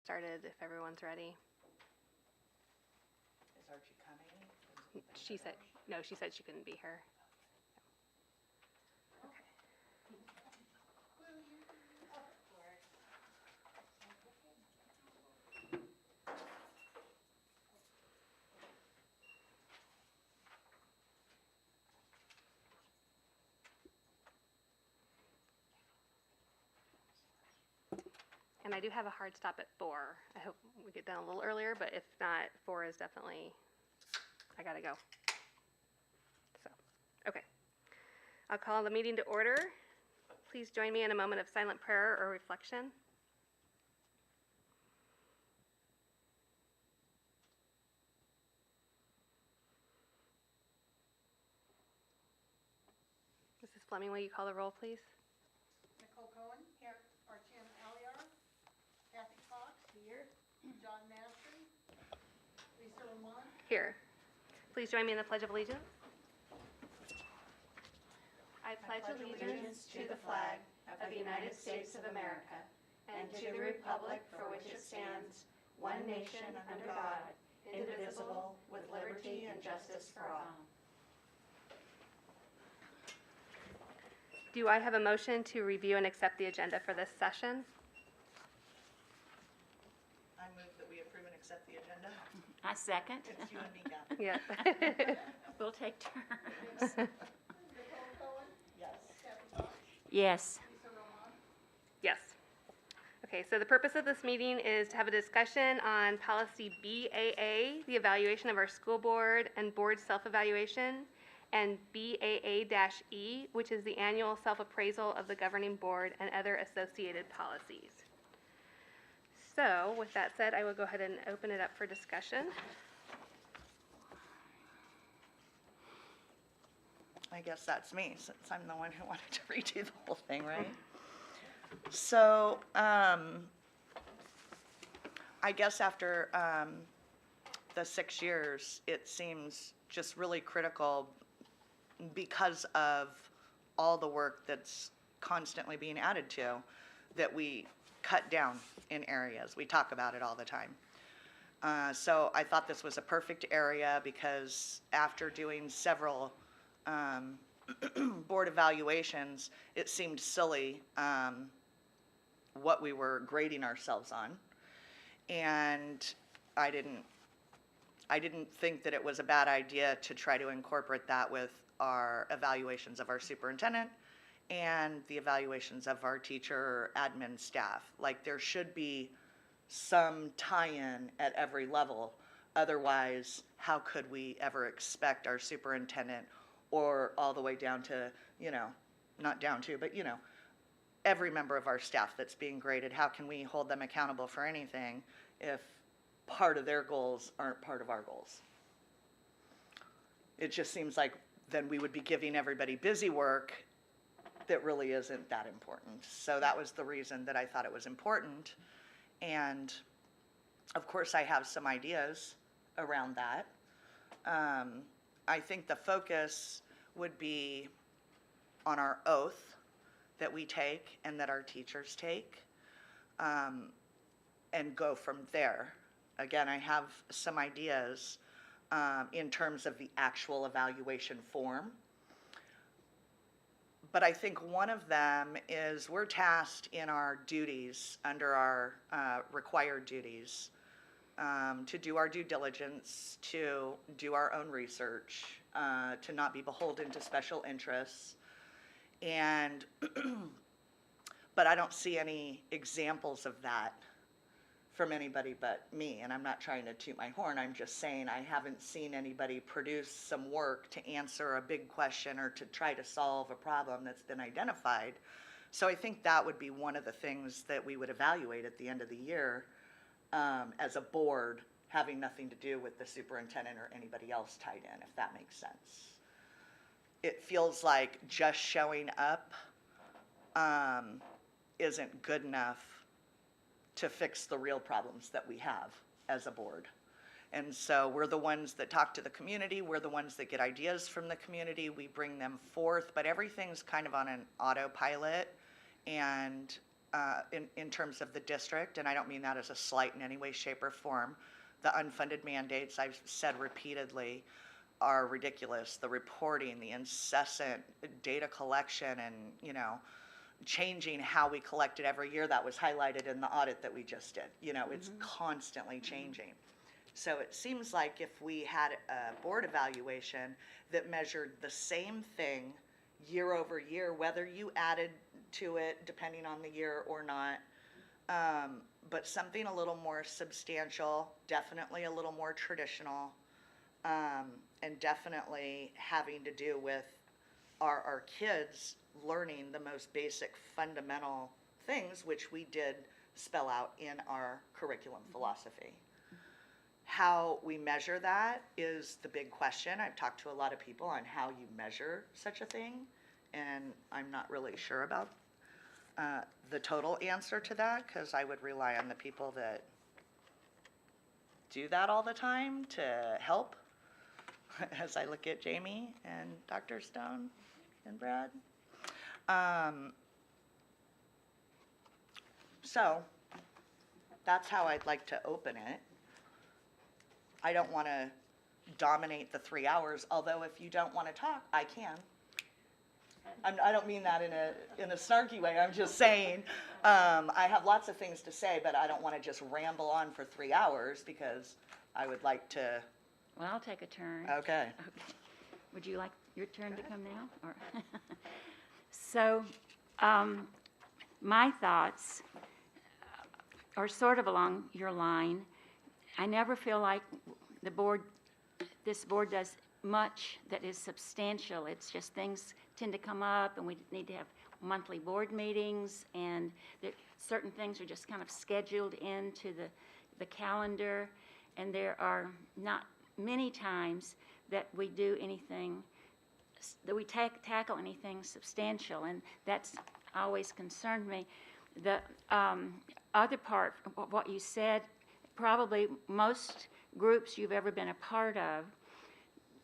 started if everyone's ready. Is Archie coming? She said, no, she said she couldn't be here. Okay. And I do have a hard stop at 4. I hope we get done a little earlier, but if not, 4 is definitely, I gotta go. So, okay. I'll call the meeting to order. Please join me in a moment of silent prayer or reflection. Mrs. Fleming, will you call the roll, please? Nicole Cohen, here. Archie Aliar. Kathy Cox, here. John Madison. Lisa Ramon. Here. Please join me in the Pledge of Allegiance. I pledge allegiance to the flag of the United States of America and to the republic for which it stands, one nation under God, indivisible, with liberty and justice for all. Do I have a motion to review and accept the agenda for this session? I move that we approve and accept the agenda. I second. It's you and me, Kathy. Yes. We'll take turns. Nicole Cohen. Yes. Kathy Cox. Yes. Lisa Ramon. Yes. Okay, so the purpose of this meeting is to have a discussion on policy BAA, the evaluation of our school board and board self-evaluation, and BAA-E, which is the annual self-appraisal of the governing board and other associated policies. So, with that said, I will go ahead and open it up for discussion. I guess that's me, since I'm the one who wanted to redo the whole thing, right? So, I guess after the 6 years, it seems just really critical because of all the work that's constantly being added to, that we cut down in areas. We talk about it all the time. So I thought this was a perfect area because after doing several board evaluations, it seemed silly what we were grading ourselves on. And I didn't think that it was a bad idea to try to incorporate that with our evaluations of our superintendent and the evaluations of our teacher or admin staff. Like, there should be some tie-in at every level. Otherwise, how could we ever expect our superintendent, or all the way down to, not down to, but every member of our staff that's being graded, how can we hold them accountable for anything if part of their goals aren't part of our goals? It just seems like then we would be giving everybody busy work that really isn't that important. So that was the reason that I thought it was important. And of course I have some ideas around that. I think the focus would be on our oath that we take and that our teachers take, and go from there. Again, I have some ideas in terms of the actual evaluation form. But I think one of them is we're tasked in our duties, under our required duties, to do our due diligence, to do our own research, to not be beholden to special interests. And, but I don't see any examples of that from anybody but me. And I'm not trying to toot my horn, I'm just saying I haven't seen anybody produce some work to answer a big question or to try to solve a problem that's been identified. So I think that would be one of the things that we would evaluate at the end of the year, as a board, having nothing to do with the superintendent or anybody else tied in, if that makes sense. It feels like just showing up isn't good enough to fix the real problems that we have as a board. And so we're the ones that talk to the community, we're the ones that get ideas from the community, we bring them forth, but everything's kind of on an autopilot, and in terms of the district, and I don't mean that as a slight in any way, shape, or form. The unfunded mandates, I've said repeatedly, are ridiculous. The reporting, the incessant data collection, and, you know, changing how we collect it every year, that was highlighted in the audit that we just did. You know, it's constantly changing. So it seems like if we had a board evaluation that measured the same thing year over year, whether you added to it depending on the year or not, but something a little more substantial, definitely a little more traditional, and definitely having to do with our kids learning the most basic fundamental things, which we did spell out in our curriculum philosophy. How we measure that is the big question. I've talked to a lot of people on how you measure such a thing, and I'm not really sure about the total answer to that, because I would rely on the people that do that all the time to help, as I look at Jamie and Dr. Stone and Brad. So that's how I'd like to open it. I don't want to dominate the 3 hours, although if you don't want to talk, I can. I don't mean that in a snarky way. I'm just saying I have lots of things to say, but I don't want to just ramble on for 3 hours, because I would like to. Well, I'll take a turn. Okay. Okay. Would you like your turn to come now? Or so, my thoughts are sort of along your line. I never feel like this board does much that is substantial. It's just things tend to come up, and we need to have monthly board meetings, and certain things are just kind of scheduled into the calendar, and there are not many times that we do anything, that we tackle anything substantial, and that's always concerned me. The other part of what you said, probably most groups you've ever been a part of,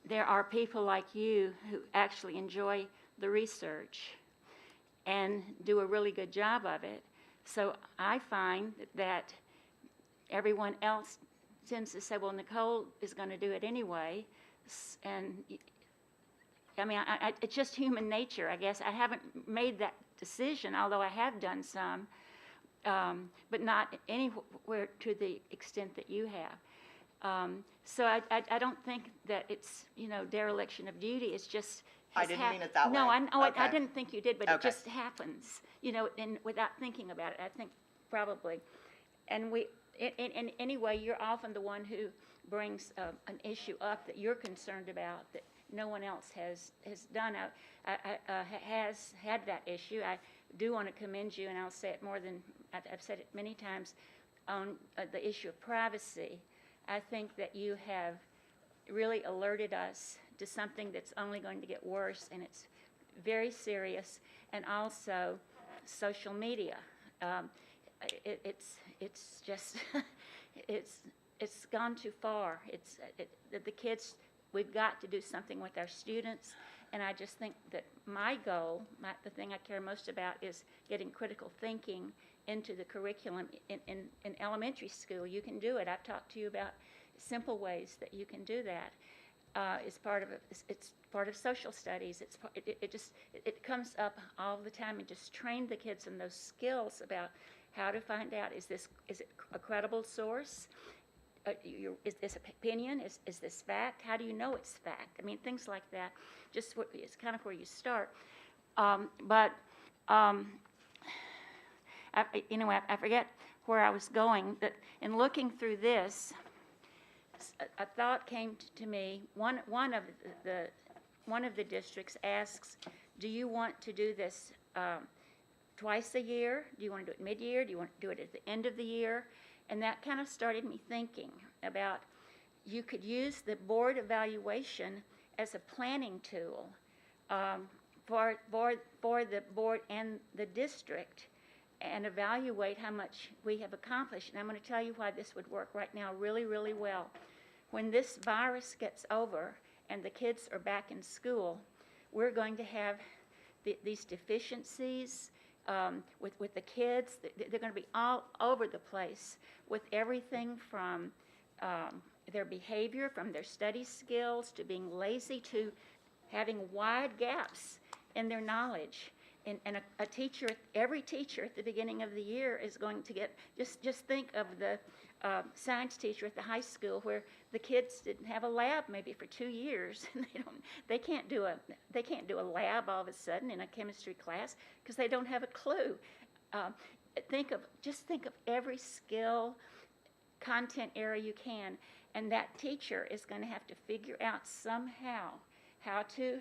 there are people like you who actually enjoy the research and do a really good job of it. So I find that everyone else tends to say, well, Nicole is going to do it anyway. And I mean, it's just human nature, I guess. I haven't made that decision, although I have done some, but not anywhere to the extent that you have. So I don't think that it's, you know, dereliction of duty. It's just I didn't mean it that no, way. I Okay. didn't think you did, but Okay. it just happens, you know, and without thinking about it, I think probably. And in anyway, you're often the one who brings an issue up that you're concerned about that no one else has done. Has had that issue. I do want to commend you, and I'll say it more than I've said it many times, on the issue of privacy. I think that you have really alerted us to something that's only going to get worse, and it's very serious. And also social media. It's just it's gone too far. The kids, we've got to do something with our students, and I just think that my goal, the thing I care most about, is getting critical thinking into the curriculum in elementary school. You can do it. I've talked to you about simple ways that you can do that. It's part of social studies. It comes up all the time, and just train the kids in those skills about how to find out, is it a credible source? Is this opinion? Is this fact? How do you know it's fact? I mean, things like that. It's kind of where you start. I forget where I was going. That in looking through this, a thought came to me. One of the districts asks, "Do you want to do this twice a year? Do you want to do it mid-year? Do you want to do it at the end of the year?" And that kind of started me thinking about, you could use the board evaluation as a planning tool for the board and the district, and evaluate how much we have accomplished. And I'm going to tell you why this would work right now really, really well. When this virus gets over and the kids are back in school, we're going to have these deficiencies with the kids. They're going to be all over the place with everything from their behavior, from their study skills, to being lazy, to having wide gaps in their knowledge. And a teacher, every teacher at the beginning of the year is going to get, just think of the science teacher at the high school where the kids didn't have a lab maybe for 2 years, and they can't do a lab all of a sudden in a chemistry class because they don't have a clue. Just think of every skill, content area you can, and that teacher is going to have to figure out somehow how to,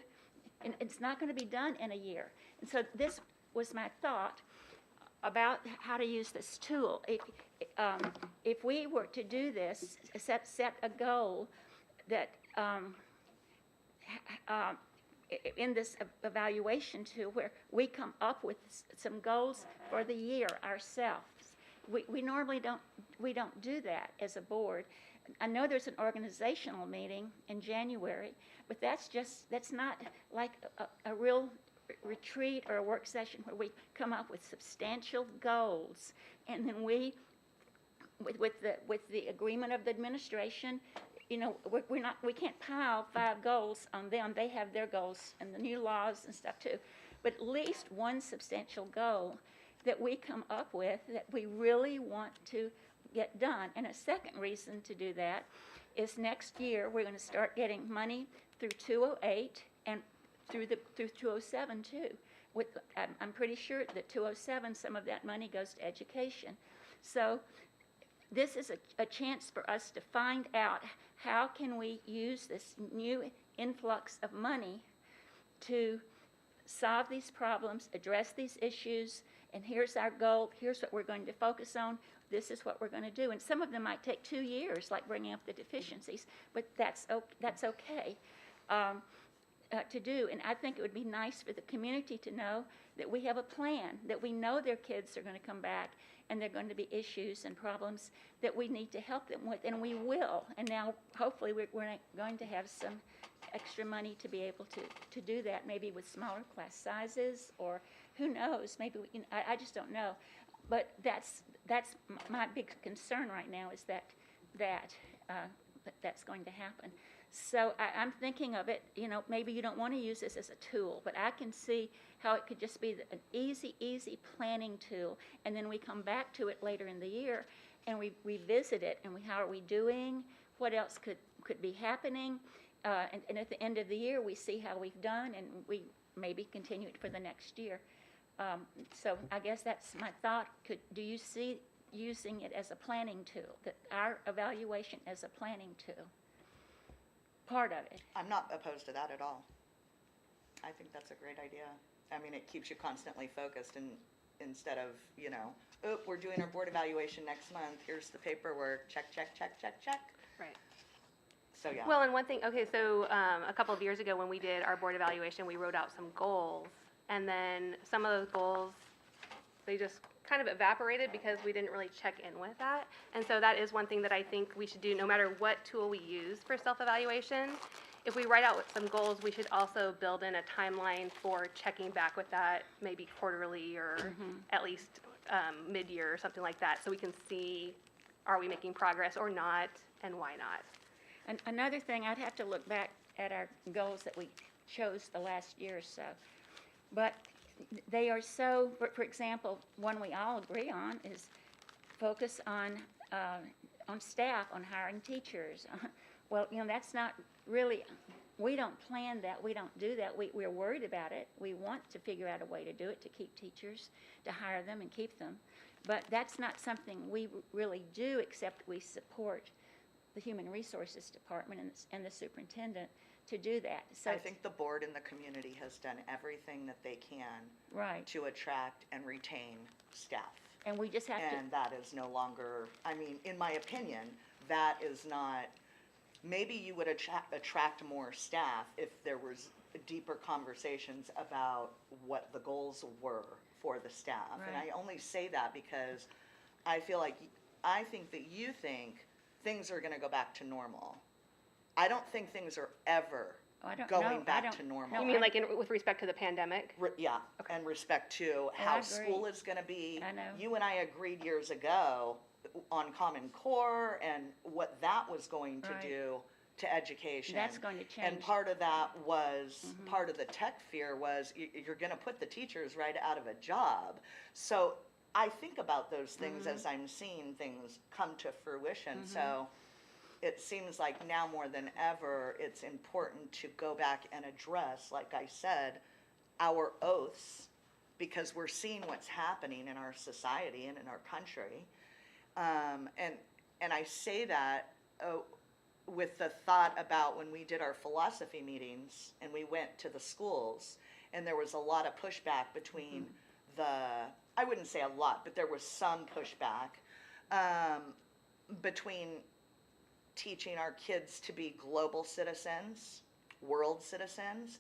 and it's not going to be done in a year. And so this was my thought about how to use this tool. If we were to do this, set a goal that in this evaluation tool where we come up with some goals for the year ourselves. We normally don't do that as a board. I know there's an organizational meeting in January, but that's not like a real retreat or a work session where we come up with substantial goals, and then we, with the agreement of the administration, you know, we can't pile 5 goals on them. They have their goals and the new laws and stuff too, but at least one substantial goal that we come up with that we really want to get done. And a second reason to do that is next year we're going to start getting money through 208 and through 207 too. I'm pretty sure that 207, some of that money goes to education. So this is a chance for us to find out how can we use this new influx of money to solve these problems, address these issues, and here's our goal, here's what we're going to focus on, this is what we're going to do. And some of them might take 2 years, like bringing up the deficiencies, but that's okay to do. And I think it would be nice for the community to know that we have a plan, that we know their kids are going to come back and there are going to be issues and problems that we need to help them with, and we will. And now hopefully we're going to have some extra money to be able to do that, maybe with smaller class sizes, or who knows, maybe I just don't know. But that's my big concern right now, is that's going to happen. So I'm thinking of it, you know, maybe you don't want to use this as a tool, but I can see how it could just be an easy planning tool, and then we come back to it later in the year and we revisit it, and how are we doing, what else could be happening, and at the end of the year we see how we've done, and we maybe continue it for the next year. So I guess that's my thought. Do you see using it as a planning tool, that our evaluation as a planning tool? Part of it. I'm not opposed to that at all. I think that's a great idea. I mean, it keeps you constantly focused, and instead of, you know, oh, we're doing our board evaluation next month, here's the paperwork, check. Right. So, yeah. Well, and one thing, okay, so a couple of years ago when we did our board evaluation, we wrote out some goals, and then some of those goals, they just kind of evaporated because we didn't really check in with that. And so that is one thing that I think we should do no matter what tool we use for self-evaluation. If we write out some goals, we should also build in a timeline for checking back with that, maybe quarterly or at least mid-year or something like that, so we can see, are we making progress or not, and why not? And another thing, I'd have to look back at our goals that we chose the last year or so. But they are so, for example, one we all agree on is focus on staff, on hiring teachers. Well, you know, that's not really, we don't plan that, we don't do that. We're worried about it. We want to figure out a way to do it, to keep teachers, to hire them and keep them. But that's not something we really do, except we support the Human Resources Department and the superintendent to do that. So I think the board and the community has done everything that they can to attract and retain staff. And we just have to. And that is no longer, I mean, in my opinion, that is not, maybe you would attract more staff if there was deeper conversations about what the goals were for the staff. And I only say that because I think that you think things are going to go back to normal. I don't think things are ever I don't know. going I back don't- to normal. no, You mean like with respect to the pandemic? Yeah, and respect to I how agree. school is gonna be. I know. You and I agreed years ago on Common Core and what that was going to Right. do to education. That's going to And change. part of that was, part of the tech fear was you're gonna put the teachers right out of a job. So I think about those things as I'm seeing things come to fruition. So it seems like now more than ever, it's important to go back and address, like I said, our oaths, because we're seeing what's happening in our society and in our country. And I say that with the thought about when we did our philosophy meetings and we went to the schools, and there was a lot of pushback between I wouldn't say a lot, but there was some pushback between teaching our kids to be global citizens, world citizens,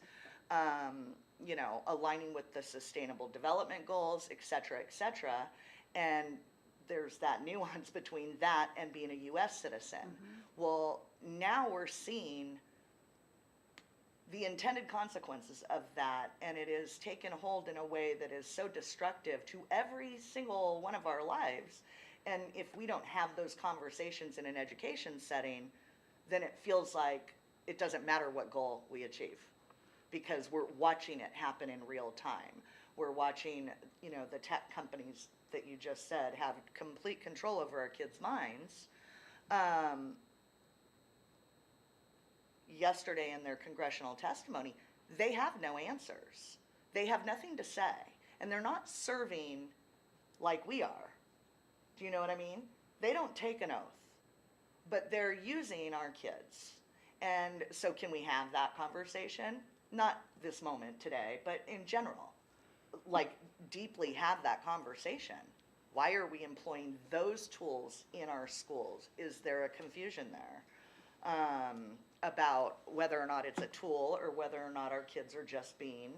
aligning with the Sustainable Development Goals, et cetera, and there's that nuance between that and being a U.S. citizen. Well, now we're seeing the intended consequences of that, and it is taken hold in a way that is so destructive to every single one of our lives. And if we don't have those conversations in an education setting, then it feels like it doesn't matter what goal we achieve, because we're watching it happen in real time. We're watching, the tech companies that you just said have complete control over our kids' minds. Yesterday in their congressional testimony, they have no answers. They have nothing to say, and they're not serving like we are. Do you know what I mean? They don't take an oath, but they're using our kids. And so can we have that conversation? Not this moment today, but in general, like deeply have that conversation. Why are we employing those tools in our schools? Is there a confusion there about whether or not it's a tool or whether or not our kids are just being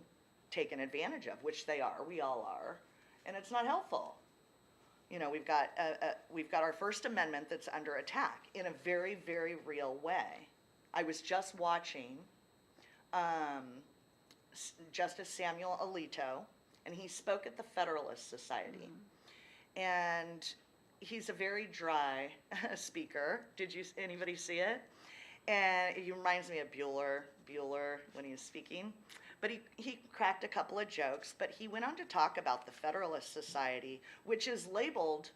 taken advantage of, which they are, we all are, and it's not helpful. We've got our First Amendment that's under attack in a very, very real way. I was just watching Justice Samuel Alito, and he spoke at the Federalist Society. And he's a very dry speaker. Anybody see it? And he reminds me of Bueller when he was speaking. But he cracked a couple of jokes, but he went on to talk about the Federalist Society, which is labeled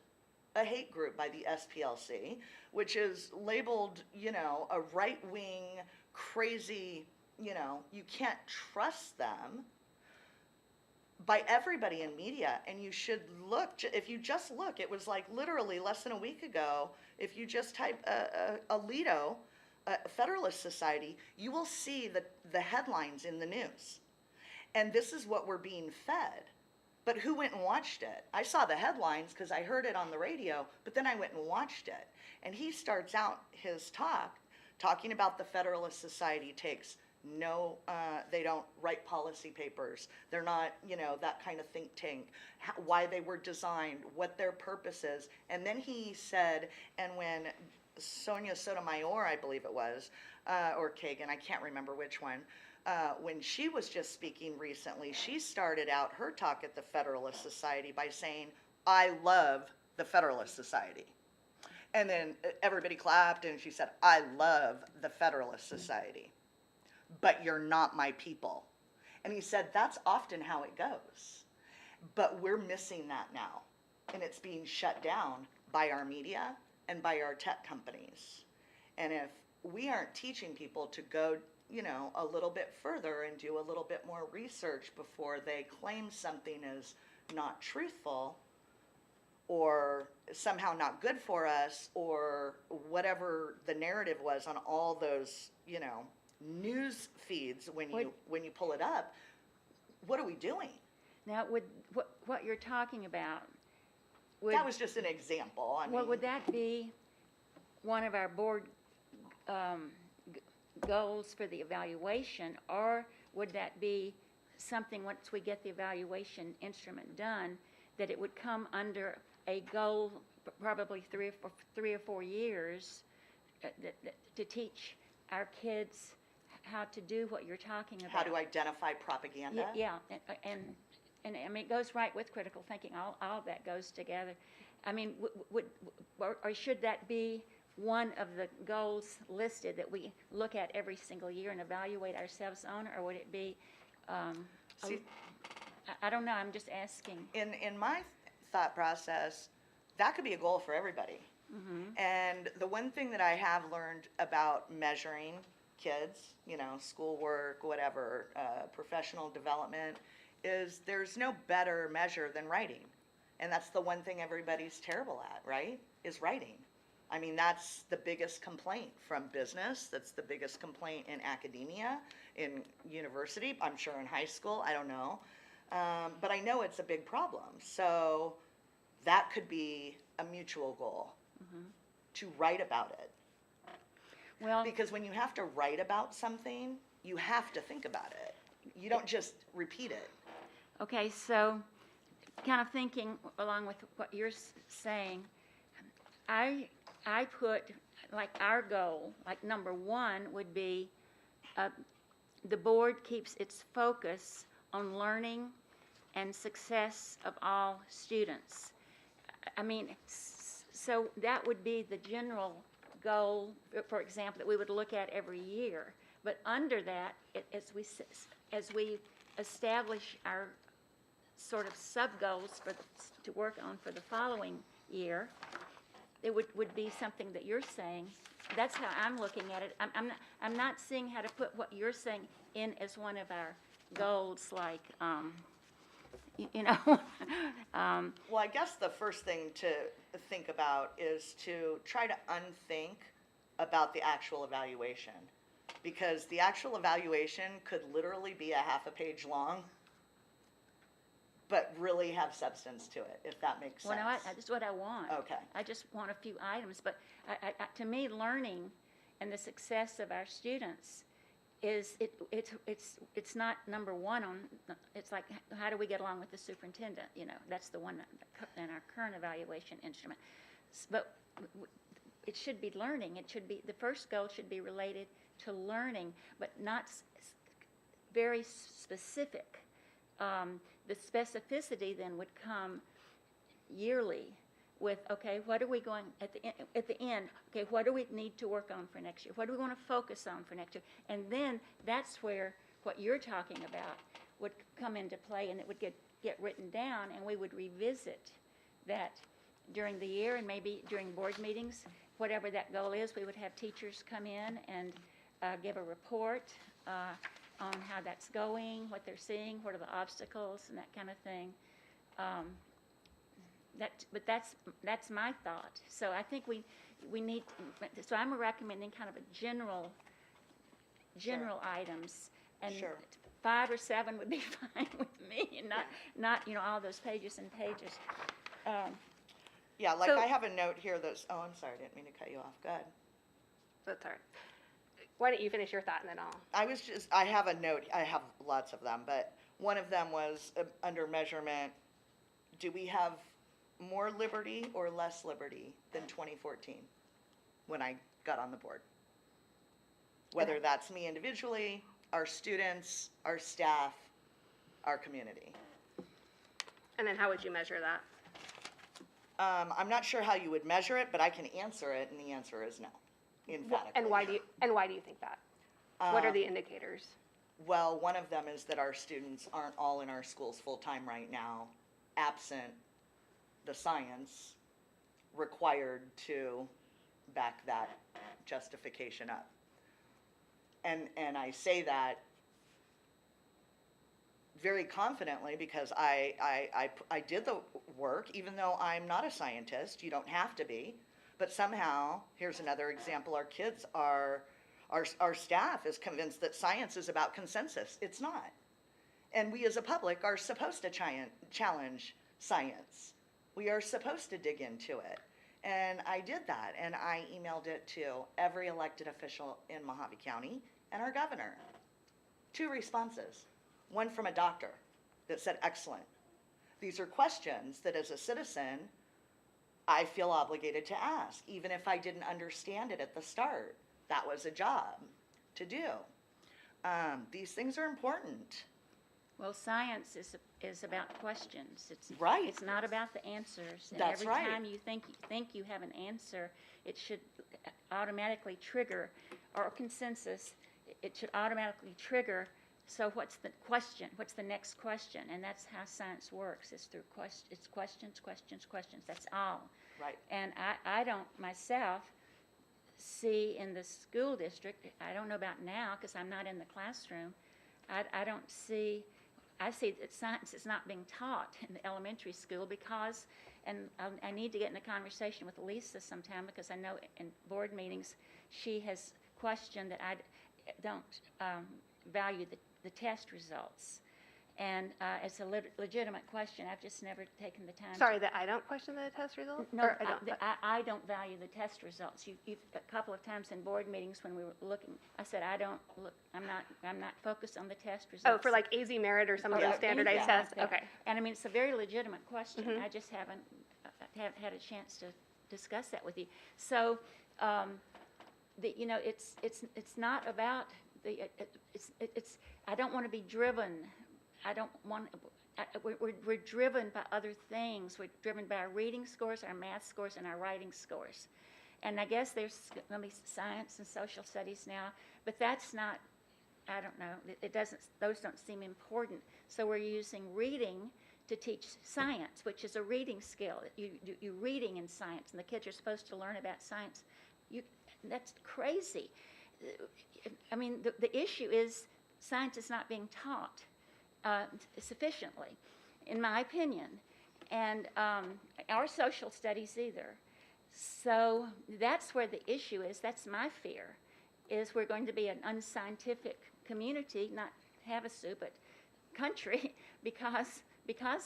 a hate group by the SPLC, which is labeled, a right-wing, crazy, you can't trust them, by everybody in media. And you should look, if you just look, it was like literally less than a week ago, if you just type Alito, Federalist Society, you will see the headlines in the news. And this is what we're being fed. But who went and watched it? I saw the headlines because I heard it on the radio, but then I went and watched it. And he starts out his talking about the Federalist Society takes no, they don't write policy papers. They're not, that kind of think tank, why they were designed, what their purpose is. And then he said, and when Sonia Sotomayor, I believe it was, or Kagan, I can't remember which one, when she was just speaking recently, she started out her talk at the Federalist Society by saying, I love the Federalist Society. And then everybody clapped, and she said, I love the Federalist Society, but you're not my people. And he said, that's often how it goes. But we're missing that now, and it's being shut down by our media and by our tech companies. And if we aren't teaching people to go, a little bit further and do a little bit more research before they claim something is not truthful or somehow not good for us, or whatever the narrative was on all those, news feeds when you pull it up, what are we doing? Now, what you're talking about, That was just an example. would that be one of our board goals for the evaluation, or would that be something, once we get the evaluation instrument done, that it would come under a goal, probably 3 or 4 years, to teach our kids how to do what you're talking about. How to identify propaganda? Yeah, and I mean, it goes right with critical thinking. All of that goes together. I mean, or should that be one of the goals listed that we look at every single year and evaluate ourselves on, or would it be, See- I don't know, I'm just asking. In my thought process, that could be a goal for everybody. And the one thing that I have learned about measuring kids, you know, schoolwork, whatever, professional development, is there's no better measure than writing. And that's the one thing everybody's terrible at, right? Is writing. I mean, that's the biggest complaint from business. That's the biggest complaint in academia, in university, I'm sure in high school, I don't know. But I know it's a big problem. So that could be a mutual goal, to write about it. Well, Because when you have to write about something, you have to think about it. You don't just repeat it. okay, so kind of thinking along with what you're saying, I put, like, our goal, like number one would be the board keeps its focus on learning and success of all students. I mean, so that would be the general goal, for example, that we would look at every year. But under that, as we establish our sort of sub-goals to work on for the following year, it would be something that you're saying. That's how I'm looking at it. I'm not seeing how to put what you're saying in as one of our goals, like, you know. Well, I guess the first thing to think about is to try to unthink about the actual evaluation. Because the actual evaluation could literally be a half a page long, but really have substance to it, if that makes sense. Well, no, that's what I want. Okay. I just want a few items, but to me, learning and the success of our students is, it's not number one on, it's like, how do we get along with the superintendent? You know, that's the one in our current evaluation instrument. But it should be learning. It should be, the first goal should be related to learning, but not very specific. The specificity then would come yearly with, okay, what are we going, at the end, okay, what do we need to work on for next year? What do we want to focus on for next year? And then that's where what you're talking about would come into play, and it would get written down, and we would revisit that during the year, and maybe during board meetings, whatever that goal is, we would have teachers come in and give a report on how that's going, what they're seeing, what are the obstacles, and that kind of thing. But that's my thought. So I think we need. So I'm recommending kind of a general items, and Sure. 5 or 7 would be fine with me, and not all those pages and pages. Yeah, like So- I have a note here that's, oh, I'm sorry, I didn't mean to cut you off. Go ahead. That's all right. Why don't you finish your thought and then I'll. I have a note, I have lots of them, but one of them was under measurement, do we have more liberty or less liberty than 2014 when I got on the board? Whether that's me individually, our students, our staff, our community. And then how would you measure that? I'm not sure how you would measure it, but I can answer it, and the answer is no, emphatically. And why do you think that? What are the indicators? Well, one of them is that our students aren't all in our schools full-time right now, absent the science required to back that justification up. And I say that very confidently because I did the work, even though I'm not a scientist. You don't have to be. But somehow, here's another example, our kids are, our staff is convinced that science is about consensus. It's not. And we as a public are supposed to challenge science. We are supposed to dig into it. And I did that, and I emailed it to every elected official in Mojave County and our governor. 2 responses. One from a doctor that said, excellent. These are questions that as a citizen, I feel obligated to ask, even if I didn't understand it at the start. That was a job to do. These things are important. Well, science is about questions. It's Right. It's not about the answers. And That's every right. time you think you have an answer, it should automatically trigger, or a consensus. It should automatically trigger. So what's the question? What's the next question? And that's how science works. It's through it's questions, questions, questions. That's all. Right. And I don't myself see in the school district, I don't know about now because I'm not in the classroom, I don't see, I see that science is not being taught in the elementary school because, and I need to get in a conversation with Lisa sometime because I know in board meetings she has questioned that I don't value the test results. And it's a legitimate question. I've just never taken the time. Sorry, that I don't question the test results? No, Or I don't. I don't value the test results. You've a couple of times in board meetings when we were looking, I said I don't look. I'm not focused on the test results. Oh, for like AZ Merit or some of Yeah. those standardized Anything tests? like that. Okay. And I mean, it's a very legitimate question. Mhm. I just haven't had a chance to discuss that with you. So, it's not about the. It's. I don't want to be driven. I don't want. We're driven by other things. We're driven by our reading scores, our math scores, and our writing scores. And I guess there's going to be science and social studies now, but that's not. I don't know. It doesn't. Those don't seem important. So we're using reading to teach science, which is a reading skill. You're reading in science, and the kids are supposed to learn about science. That's crazy. I mean, the issue is science is not being taught sufficiently, in my opinion, and our social studies either. So that's where the issue is. That's my fear, is we're going to be an unscientific community, not Havasu, but country, because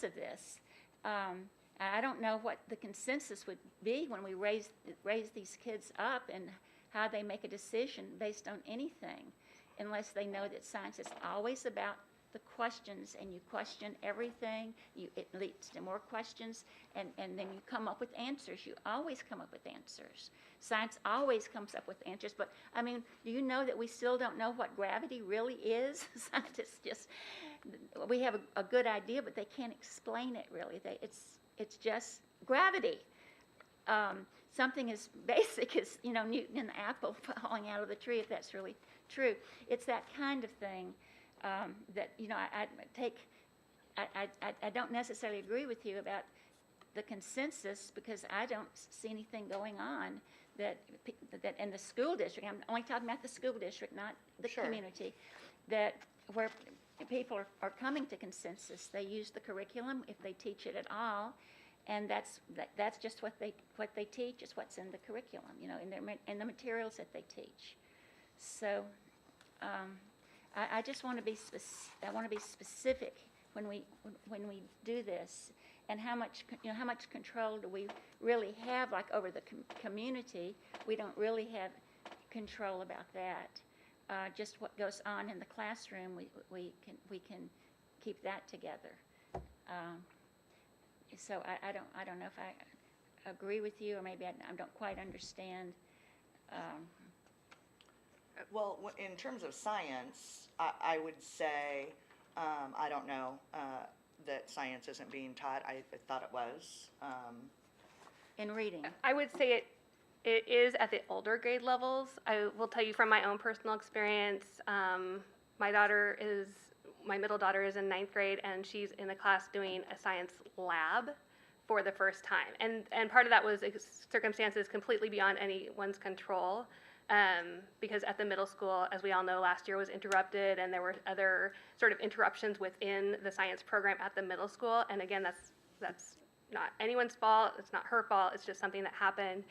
of this. I don't know what the consensus would be when we raise these kids up and how they make a decision based on anything, unless they know that science is always about the questions, and you question everything. It leads to more questions, and then you come up with answers. You always come up with answers. Science always comes up with answers. But I mean, do you know that we still don't know what gravity really is? Scientists we have a good idea, but they can't explain it really. It's just gravity. Something as basic as Newton and the apple falling out of the tree, if that's really true. It's that kind of thing. That I don't necessarily agree with you about the consensus, because I don't see anything going on that in the school district. I'm only talking about the school district, not the Sure. community. That where people are coming to consensus. They use the curriculum if they teach it at all, and that's just what they teach. Is what's in the curriculum, in the materials that they teach. So. I just want to be specific when we do this, and how much control do we really have, like over the community? We don't really have control about that. Just what goes on in the classroom, we can keep that together. So I don't know if I agree with you, or maybe I don't quite understand. Well, in terms of science, I would say, I don't know that science isn't being taught. I thought it was. In reading. I would say it is at the older grade levels. I will tell you from my own personal experience, my middle daughter is in 9th grade, and she's in the class doing a science lab for the first time. And part of that was circumstances completely beyond anyone's control. Because at the middle school, as we all know, last year was interrupted, and there were other sort of interruptions within the science program at the middle school. And again, that's not anyone's fault. It's not her fault. It's just something that happened.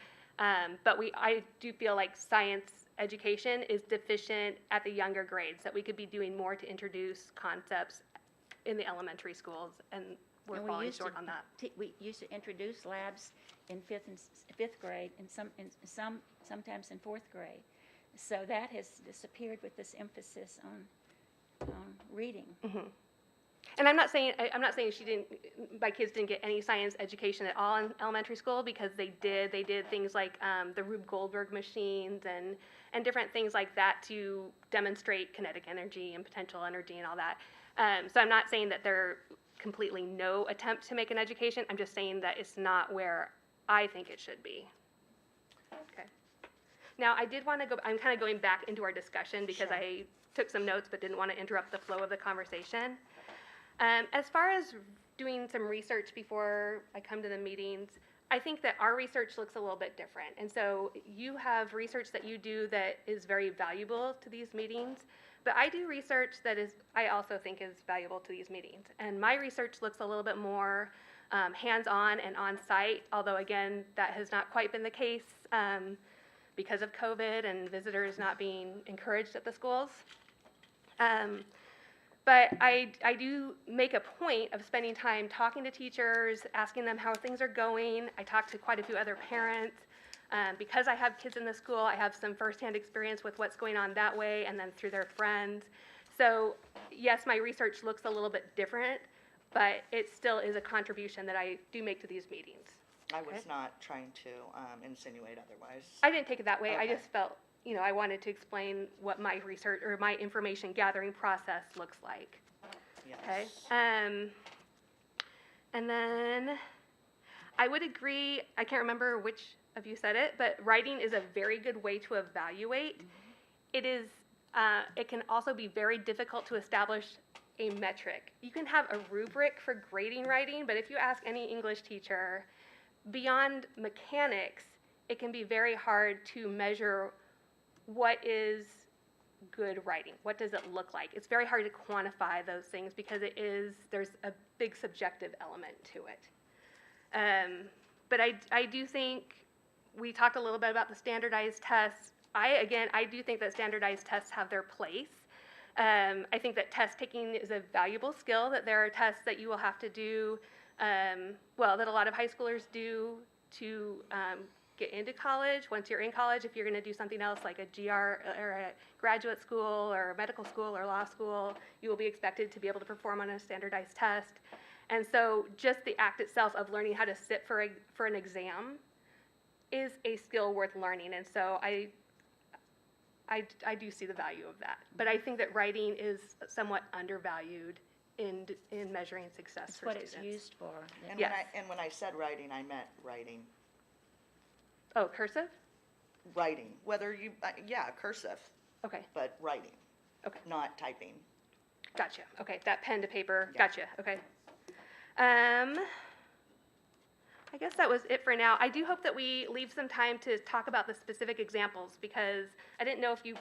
But I do feel like science education is deficient at the younger grades, that we could be doing more to introduce concepts in the elementary schools, and we're And falling short on that. We used to introduce labs in fifth grade, and sometimes in 4th grade. So that has disappeared with this emphasis on reading. Mm-hmm. And I'm not saying my kids didn't get any science education at all in elementary school, because they did. They did things like the Rube Goldberg machines and different things like that to demonstrate kinetic energy and potential energy and all that. So I'm not saying that there completely no attempt to make an education. I'm just saying that it's not where I think it should be. Okay. Now, I did want to I'm kind of going back into our discussion because Sure. I took some notes but didn't want to interrupt the flow of the conversation. As far as doing some research before I come to the meetings, I think that our research looks a little bit different. And so you have research that you do that is very valuable to these meetings, but I do research that I also think is valuable to these meetings. And my research looks a little bit more hands-on and on-site, although again, that has not quite been the case because of COVID and visitors not being encouraged at the schools. But I do make a point of spending time talking to teachers, asking them how things are going. I talk to quite a few other parents. Because I have kids in the school, I have some firsthand experience with what's going on that way and then through their friends. So yes, my research looks a little bit different, but it still is a contribution that I do make to these meetings. I was Okay. not trying to insinuate otherwise. I didn't take it that way. I Okay. just felt, I wanted to explain what my research or my information gathering process looks like. Yes. Okay. And then I would agree, I can't remember which of you said it, but writing is a very good way to evaluate. It is, it can also be very difficult to establish a metric. You can have a rubric for grading writing, but if you ask any English teacher, beyond mechanics, it can be very hard to measure what is good writing. What does it look like? It's very hard to quantify those things because there's a big subjective element to it. But I do think, we talked a little bit about the standardized tests. I do think that standardized tests have their place. I think that test taking is a valuable skill, that there are tests that you will have to do, that a lot of high schoolers do to get into college. Once you're in college, if you're going to do something else like a GR or a graduate school or a medical school or law school, you will be expected to be able to perform on a standardized test. And so just the act itself of learning how to sit for an exam is a skill worth learning. And so I do see the value of that. But I think that writing is somewhat undervalued in measuring success That's for what students. it's used for. And Yes. when I said writing, I meant writing. Oh, cursive? Writing, whether you, cursive, Okay, but writing. Okay. Not typing. gotcha. Okay, that pen to paper, Yeah. gotcha, okay. I guess that was it for now. I do hope that we leave some time to talk about the specific examples, because I didn't know if you,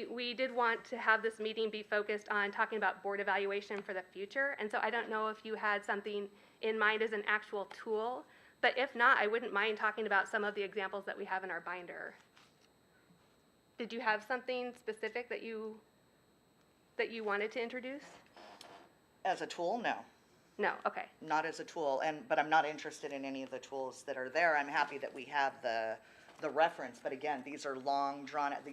we did want to have this meeting be focused on talking about board evaluation for the future, and so I don't know if you had something in mind as an actual tool, but if not, I wouldn't mind talking about some of the examples that we have in our binder. Did you have something specific that you wanted to introduce? As a tool, no. No, okay. Not as a tool, but I'm not interested in any of the tools that are there. I'm happy that we have the reference, but again, these are long drawn out,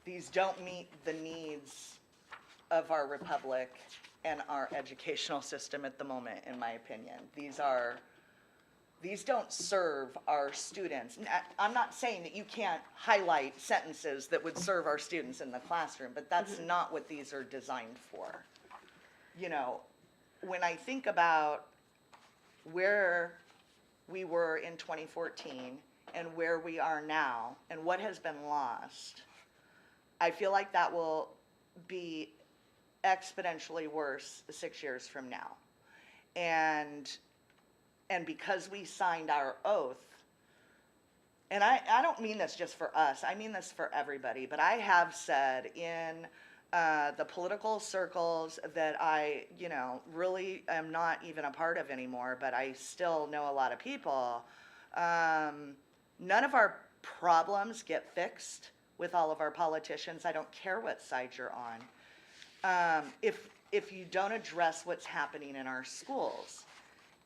these don't meet the needs of our republic and our educational system at the moment, in my opinion. These don't serve our students. I'm not saying that you can't highlight sentences that would serve our students in the classroom, but that's not what these are designed for. When I think about where we were in 2014 and where we are now and what has been lost, I feel like that will be exponentially worse 6 years from now. And because we signed our oath, and I don't mean this just for us, I mean this for everybody, but I have said in the political circles that I, really am not even a part of anymore, but I still know a lot of people, none of our problems get fixed with all of our politicians. I don't care what side you're on. If you don't address what's happening in our schools.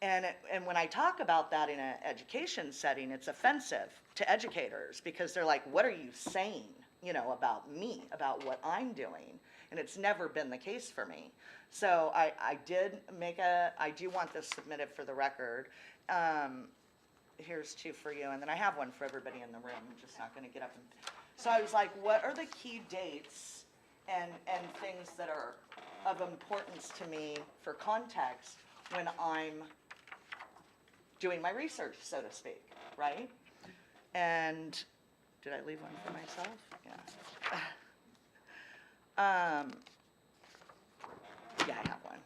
And when I talk about that in an education setting, it's offensive to educators because they're like, what are you saying, about me, about what I'm doing? and it's never been the case for me. So I do want this submitted for the record. Here's two for you, and then I have one for everybody in the room. I'm just not gonna get up and, so I was like, what are the key dates and things that are of importance to me for context when I'm doing my research, so to speak, right? And did I leave one for myself? Yeah. Yeah, I have one.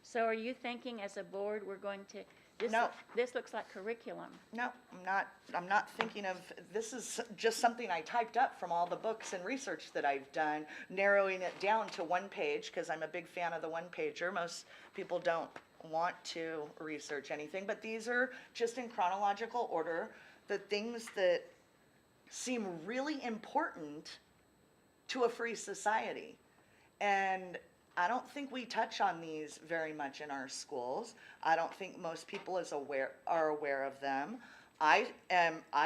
So are you thinking as a board, we're going to, No. This looks like curriculum. No, I'm not thinking of, this is just something I typed up from all the books and research that I've done, narrowing it down to one page, because I'm a big fan of the one pager. Most people don't want to research anything, but these are just in chronological order, the things that seem really important to a free society. And I don't think we touch on these very much in our schools. I don't think most people are aware of them. I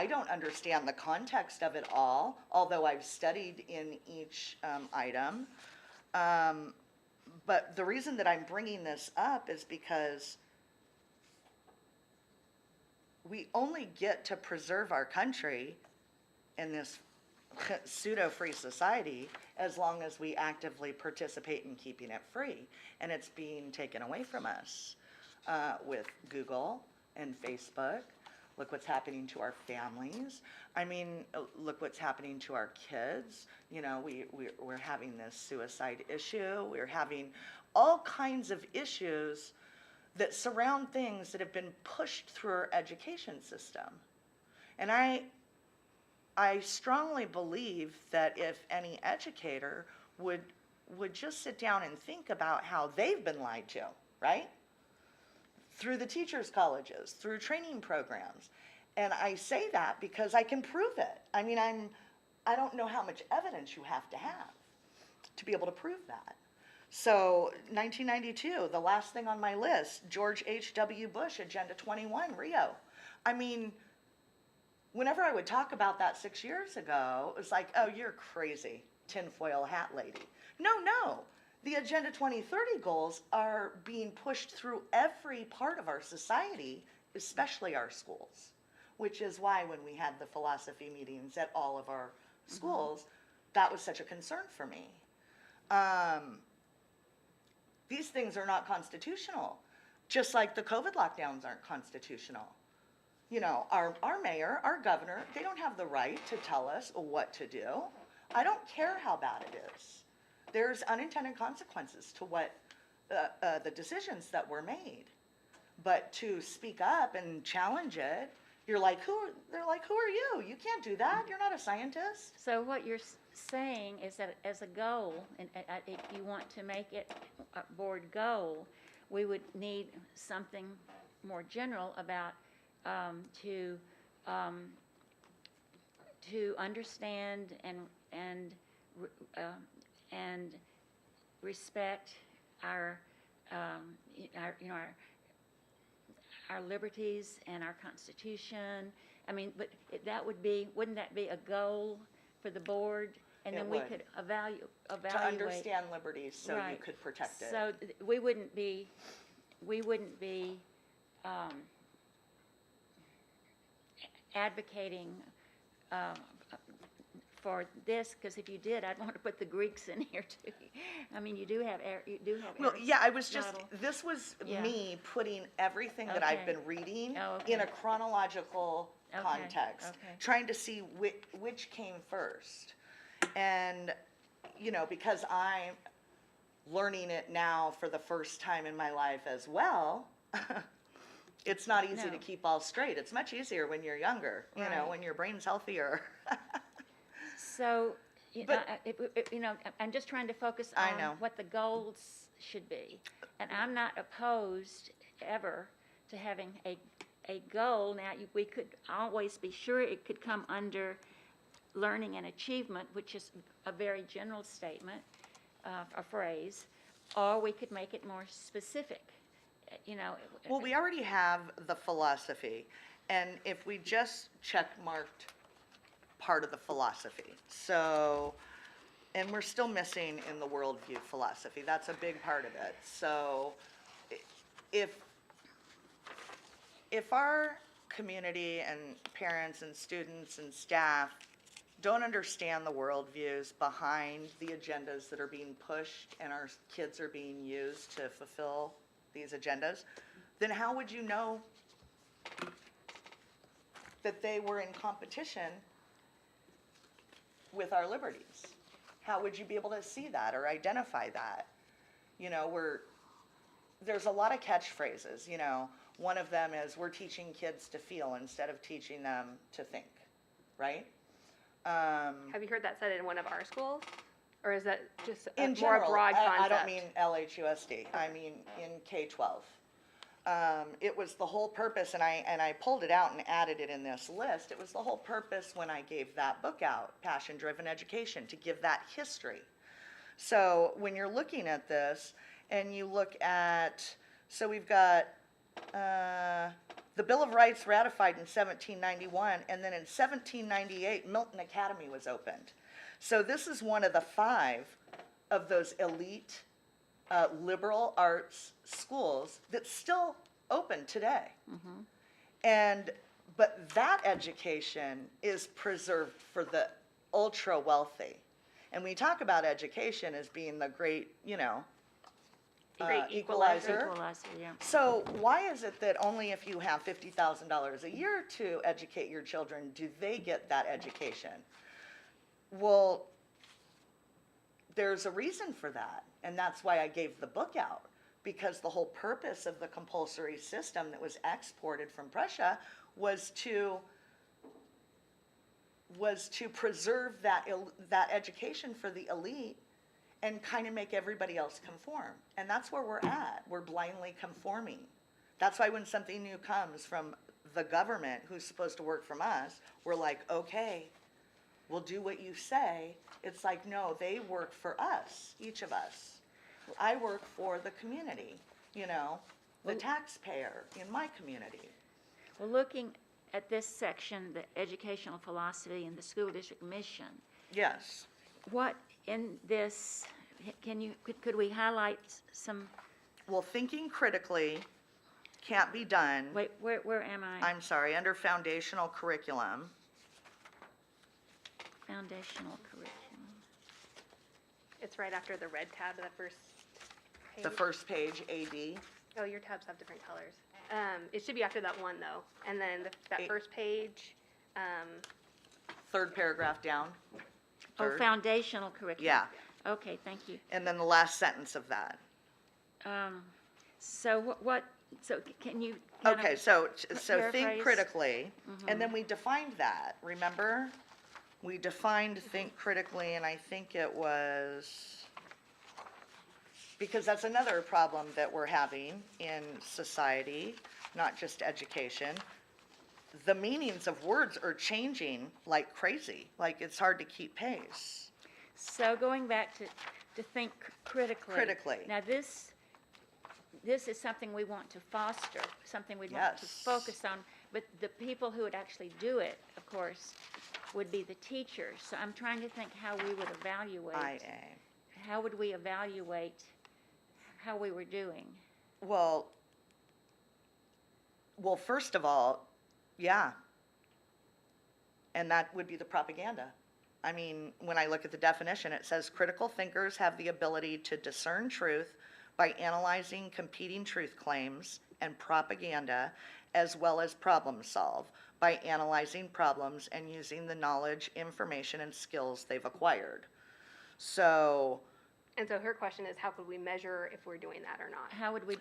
don't understand the context of it all, although I've studied in each item. But the reason that I'm bringing this up is because we only get to preserve our country in this pseudo-free society as long as we actively participate in keeping it free. And it's being taken away from us with Google and Facebook. Look what's happening to our families. I mean, look what's happening to our kids. You know, we're having this suicide issue. We're having all kinds of issues that surround things that have been pushed through our education system. And I strongly believe that if any educator would just sit down and think about how they've been lied to, right? Through the teachers' colleges, through training programs. And I say that because I can prove it. I mean, I don't know how much evidence you have to be able to prove that. So 1992, the last thing on my list, George H.W. Bush, Agenda 21, Rio. I mean, whenever I would talk about that 6 years ago, it was like, oh, you're crazy, tinfoil hat lady. No. The Agenda 2030 goals are being pushed through every part of our society, especially our schools, which is why when we had the philosophy meetings at all of our schools, that was such a concern for me. These things are not constitutional, just like the COVID lockdowns aren't constitutional. You know, our mayor, our governor, they don't have the right to tell us what to do. I don't care how bad it is. There's unintended consequences to what the decisions that were made. But to speak up and challenge it, they're like, who are you? You can't do that. You're not a scientist. So what you're saying is that as a goal, and if you want to make it a board goal, we would need something more general about to understand and respect our liberties and our Constitution. I mean, but wouldn't that be a goal for the board? And then we could evaluate. To understand liberties so you Right. could protect it. So we wouldn't be advocating for this, because if you did, I'd want to put the Greeks in here too. I mean, you do have Well, yeah, I was just, Aristotle. this was Yeah. me putting everything that I've Okay. been reading Oh, okay. in a chronological Okay, context, okay. trying to see which came first. And, you know, because I'm learning it now for the first time in my life as well, it's not easy No. to keep all straight. It's much easier when you're younger, you know, Right. when your brain's healthier. So, But- I'm just trying to focus I know. on what the goals should be. And I'm not opposed ever to having a goal. Now, we could always be sure it could come under learning and achievement, which is a very general statement, a phrase, or we could make it more specific, you know. Well, we already have the philosophy, and if we just check marked part of the philosophy. So and we're still missing in the worldview philosophy. That's a big part of it. So if our community and parents and students and staff don't understand the worldviews behind the agendas that are being pushed and our kids are being used to fulfill these agendas, then how would you know that they were in competition with our liberties? How would you be able to see that or identify that? You know, there's a lot of catchphrases, you know. One of them is, we're teaching kids to feel instead of teaching them to think, right? Have you heard that said in one of our schools? Or is that just a In more general, broad concept? I don't mean LHUSD, I mean in K-12. It was the whole purpose, and I pulled it out and added it in this list. It was the whole purpose when I gave that book out, Passion Driven Education, to give that history. So when you're looking at this, and you look at, so we've got the Bill of Rights ratified in 1791, and then in 1798, Milton Academy was opened. So this is one of the 5 of those elite liberal arts schools that's still open today. But that education is preserved for the ultra wealthy. And we talk about education as being the great, you know, Great equalizer. Equalizer, yeah. So why is it that only if you have $50,000 a year to educate your children do they get that education? Well, there's a reason for that, and that's why I gave the book out, because the whole purpose of the compulsory system that was exported from Prussia was to preserve that education for the elite and kind of make everybody else conform. And that's where we're at. We're blindly conforming. That's why when something new comes from the government, who's supposed to work from us, we're like, okay, we'll do what you say. It's like, no, they work for us, each of us. I work for the community, you know, the taxpayer in my community. Well, looking at this section, the educational philosophy and the school district mission, Yes. what in this, could we highlight some, Well, thinking critically can't be done. wait, where am I? I'm sorry, under foundational curriculum. Foundational curriculum. It's right after the red tab, the first page. The first page, AD. Oh, your tabs have different colors. It should be after that one, though. And then that first page, Third paragraph down. Oh, Third. foundational curriculum. Yeah, Okay, thank you. and then the last sentence of that. So can you? kind of Okay, so think paraphrase? critically, and then we defined that, remember? We defined think critically, and I think it was, because that's another problem that we're having in society, not just education. The meanings of words are changing like crazy, like it's hard to keep pace. So going back to think critically. Critically. Now this is something we want to foster, something we want to Yes. focus on, but the people who would actually do it, of course, would be the teachers. So I'm trying to think how we would evaluate. IA. How would we evaluate how we were doing? Well, first of all, yeah. And that would be the propaganda. I mean, when I look at the definition, it says critical thinkers have the ability to discern truth by analyzing competing truth claims and propaganda, as well as problem solve by analyzing problems and using the knowledge, information, and skills they've acquired. So, and so her question is, how could we measure if we're doing that or not? How would we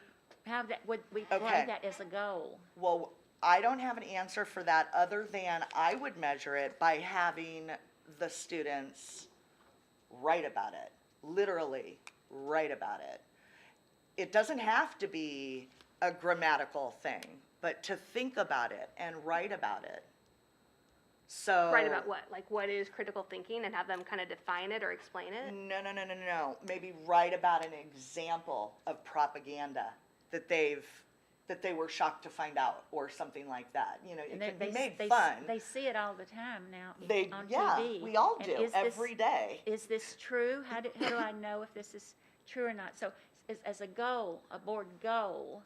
Okay. play that as a goal? well, I don't have an answer for that other than I would measure it by having the students write about it, literally write about it. It doesn't have to be a grammatical thing, but to think about it and write about it. So Write about what? Like, what is critical thinking, and have them kind of define it or explain it? No. Maybe write about an example of propaganda that they've that they were shocked to find out, or something like that. You know, it And can be made they fun. They see it all the time now on Yeah, TV. we all And do, is this- every day. Is this true? How do I know if this is true or not? So as a goal, a board goal,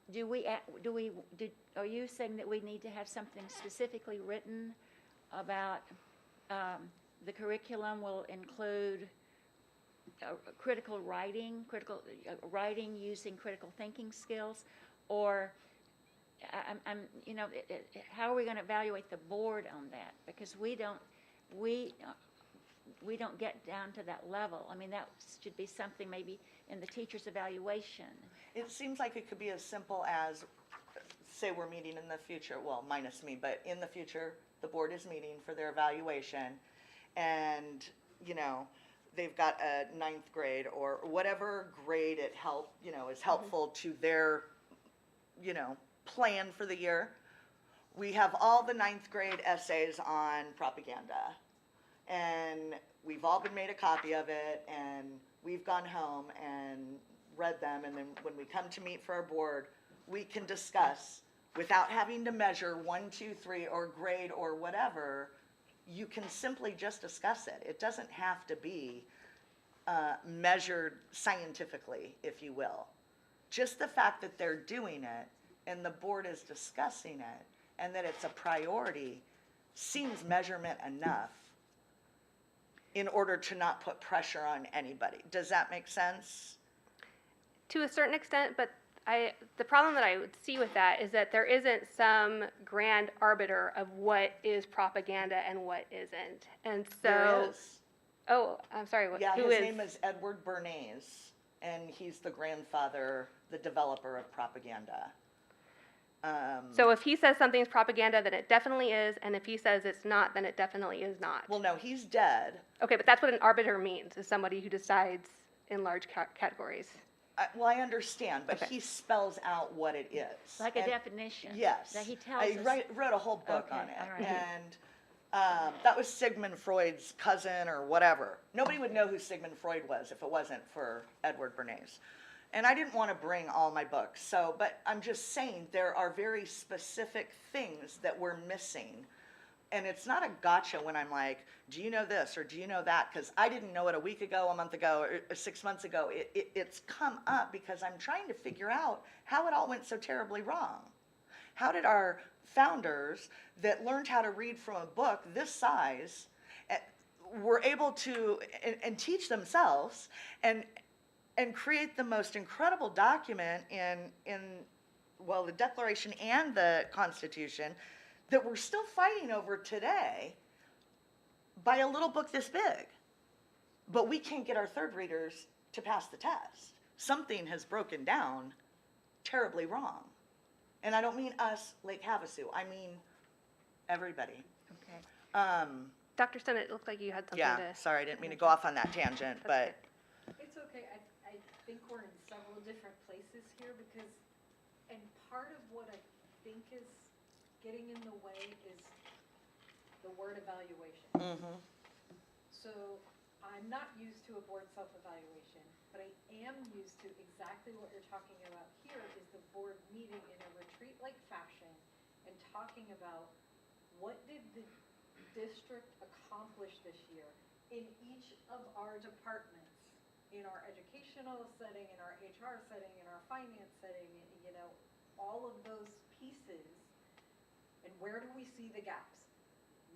are you saying that we need to have something specifically written about the curriculum will include critical writing using critical thinking skills, or how are we going to evaluate the board on that? Because we don't get down to that level. I mean, that should be something maybe in the teacher's evaluation. It seems like it could be as simple as, say we're meeting in the future, well, minus me, but in the future, the board is meeting for their evaluation, and, you know, they've got a 9th grade or whatever grade is helpful to their, plan for the year. We have all the 9th grade essays on propaganda, and we've all been made a copy of it, and we've gone home and read them, and then when we come to meet for our board, we can discuss without having to measure 1, 2, 3 or grade or whatever. You can simply just discuss it. It doesn't have to be measured scientifically, if you will. Just the fact that they're doing it and the board is discussing it and that it's a priority seems measurement enough in order to not put pressure on anybody. Does that make sense? To a certain extent, but the problem that I would see with that is that there isn't some grand arbiter of what is propaganda and what isn't. And so, There is. Oh, I'm sorry. Yeah, who his is? name is Edward Bernays, and he's the grandfather, the developer of propaganda. So if he says something's propaganda, then it definitely is, and if he says it's not, then it definitely is not. Well, no, he's dead. Okay, but that's what an arbiter means, is somebody who decides in large categories. Well, I understand, but Okay. he spells out what it is. Like a And- definition. Yes. That he tells I us. wrote a whole book Okay, on it. all right. And that was Sigmund Freud's cousin or whatever. Nobody would know who Sigmund Freud was if it wasn't for Edward Bernays. And I didn't want to bring all my books, but I'm just saying there are very specific things that we're missing. And it's not a gotcha when I'm like, do you know this or do you know that? Because I didn't know it a week ago, a month ago, or 6 months ago. It's come up because I'm trying to figure out how it all went so terribly wrong. How did our founders that learned how to read from a book this size were able to and teach themselves and create the most incredible document in the Declaration and the Constitution that we're still fighting over today by a little book this big. But we can't get our third readers to pass the test. Something has broken down terribly wrong. And I don't mean us, Lake Havasu. I mean everybody. Okay. Dr. Stone, it looked like you had something Yeah, to... sorry, I didn't mean to go off on that tangent, That's but It's okay, I think we're in several different places here because, and part of what I think is getting in the way is the word evaluation. mhm. So I'm not used to a board self-evaluation, but I am used to exactly what you're talking about here is the board meeting in a retreat-like fashion and talking about what did the district accomplish this year in each of our departments, in our educational setting, in our HR setting, in our finance setting, all of those pieces, and where do we see the gaps?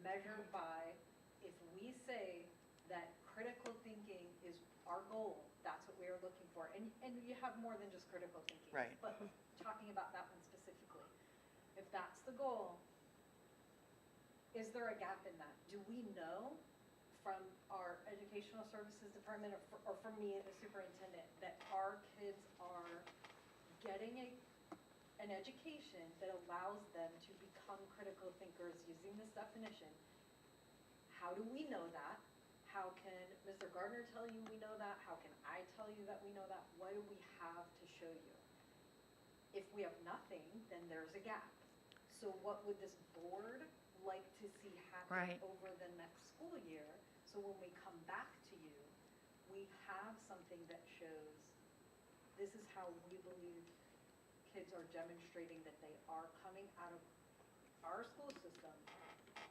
Measured by, if we say that critical thinking is our goal, that's what we are looking for, and you have more than just critical thinking. Right. But talking about that one specifically, if that's the goal, is there a gap in that? Do we know from our educational services department or from me, the superintendent, that our kids are getting an education that allows them to become critical thinkers using this definition? How do we know that? How can Mr. Gardner tell you we know that? How can I tell you that we know that? What do we have to show you? If we have nothing, then there's a gap. So what would this board like to see happen Right. over the next school year? So when we come back to you, we have something that shows this is how we believe kids are demonstrating that they are coming out of our school system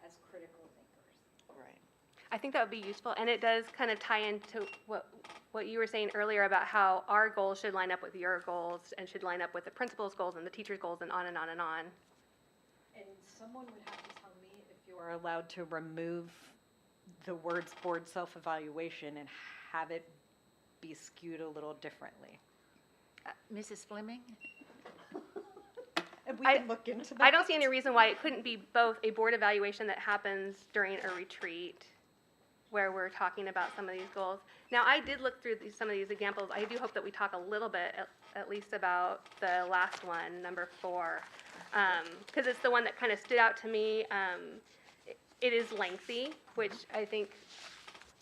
as critical thinkers. Right. I think that would be useful, and it does kind of tie into what you were saying earlier about how our goals should line up with your goals and should line up with the principal's goals and the teacher's goals and on and on and on. And someone would have to tell me if you are allowed to remove the words board self-evaluation and have it be skewed a little differently. Mrs. Fleming? And we I- can look into that. I don't see any reason why it couldn't be both a board evaluation that happens during a retreat where we're talking about some of these goals. Now, I did look through some of these examples. I do hope that we talk a little bit, at least about the last one, number 4, because it's the one that kind of stood out to me. It is lengthy, which I think,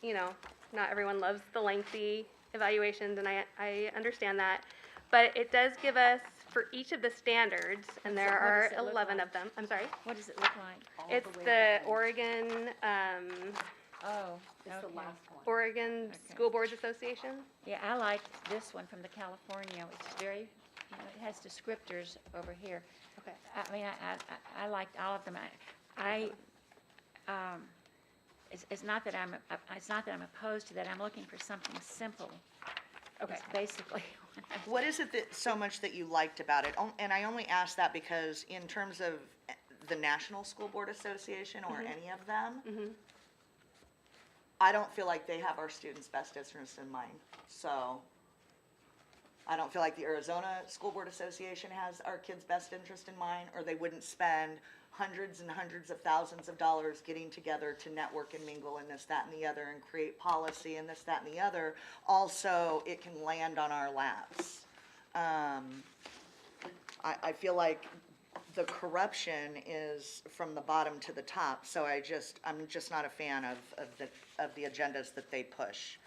not everyone loves the lengthy evaluations, and I understand that. But it does give us, for each of the standards, and there What are does it look 11 like? of them. I'm sorry? What does it look like? All It's way the down. Oregon, Oh, It's the okay. last one. Oregon Okay. School Boards Association. Yeah, I like this one from the California. It's very, it has descriptors over here. Okay. I mean, I liked all of them. It's not that I'm opposed to that. I'm looking for something simple. Okay. It's basically What is it that so much that you liked about it? And I only ask that because in terms of the National School Board Association or any of them, I don't feel like they have our students' best interest in mind. So I don't feel like the Arizona School Board Association has our kids' best interest in mind, or they wouldn't spend hundreds and hundreds of thousands of dollars getting together to network and mingle and this, that, and the other, and create policy and this, that, and the other. Also, it can land on our laps. I feel like the corruption is from the bottom to the top, so I'm just not a fan of the agendas that they push.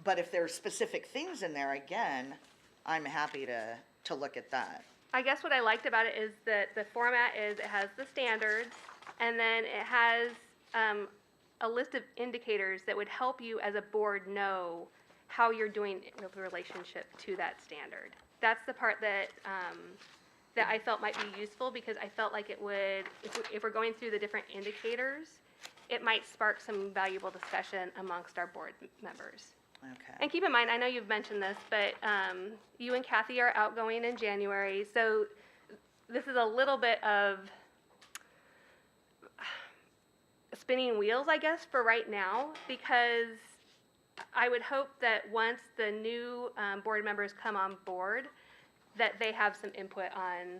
But if there's specific things in there, again, I'm happy to look at that. I guess what I liked about it is that the format is it has the standards, and then it has a list of indicators that would help you as a board know how you're doing with relationship to that standard. That's the part that that I felt might be useful, because I felt like it would, if we're going through the different indicators, it might spark some valuable discussion amongst our board members. Okay. And keep in mind, I know you've mentioned this, but you and Kathy are outgoing in January, so this is a little bit of spinning wheels, I guess, for right now, because I would hope that once the new board members come on board, that they have some input on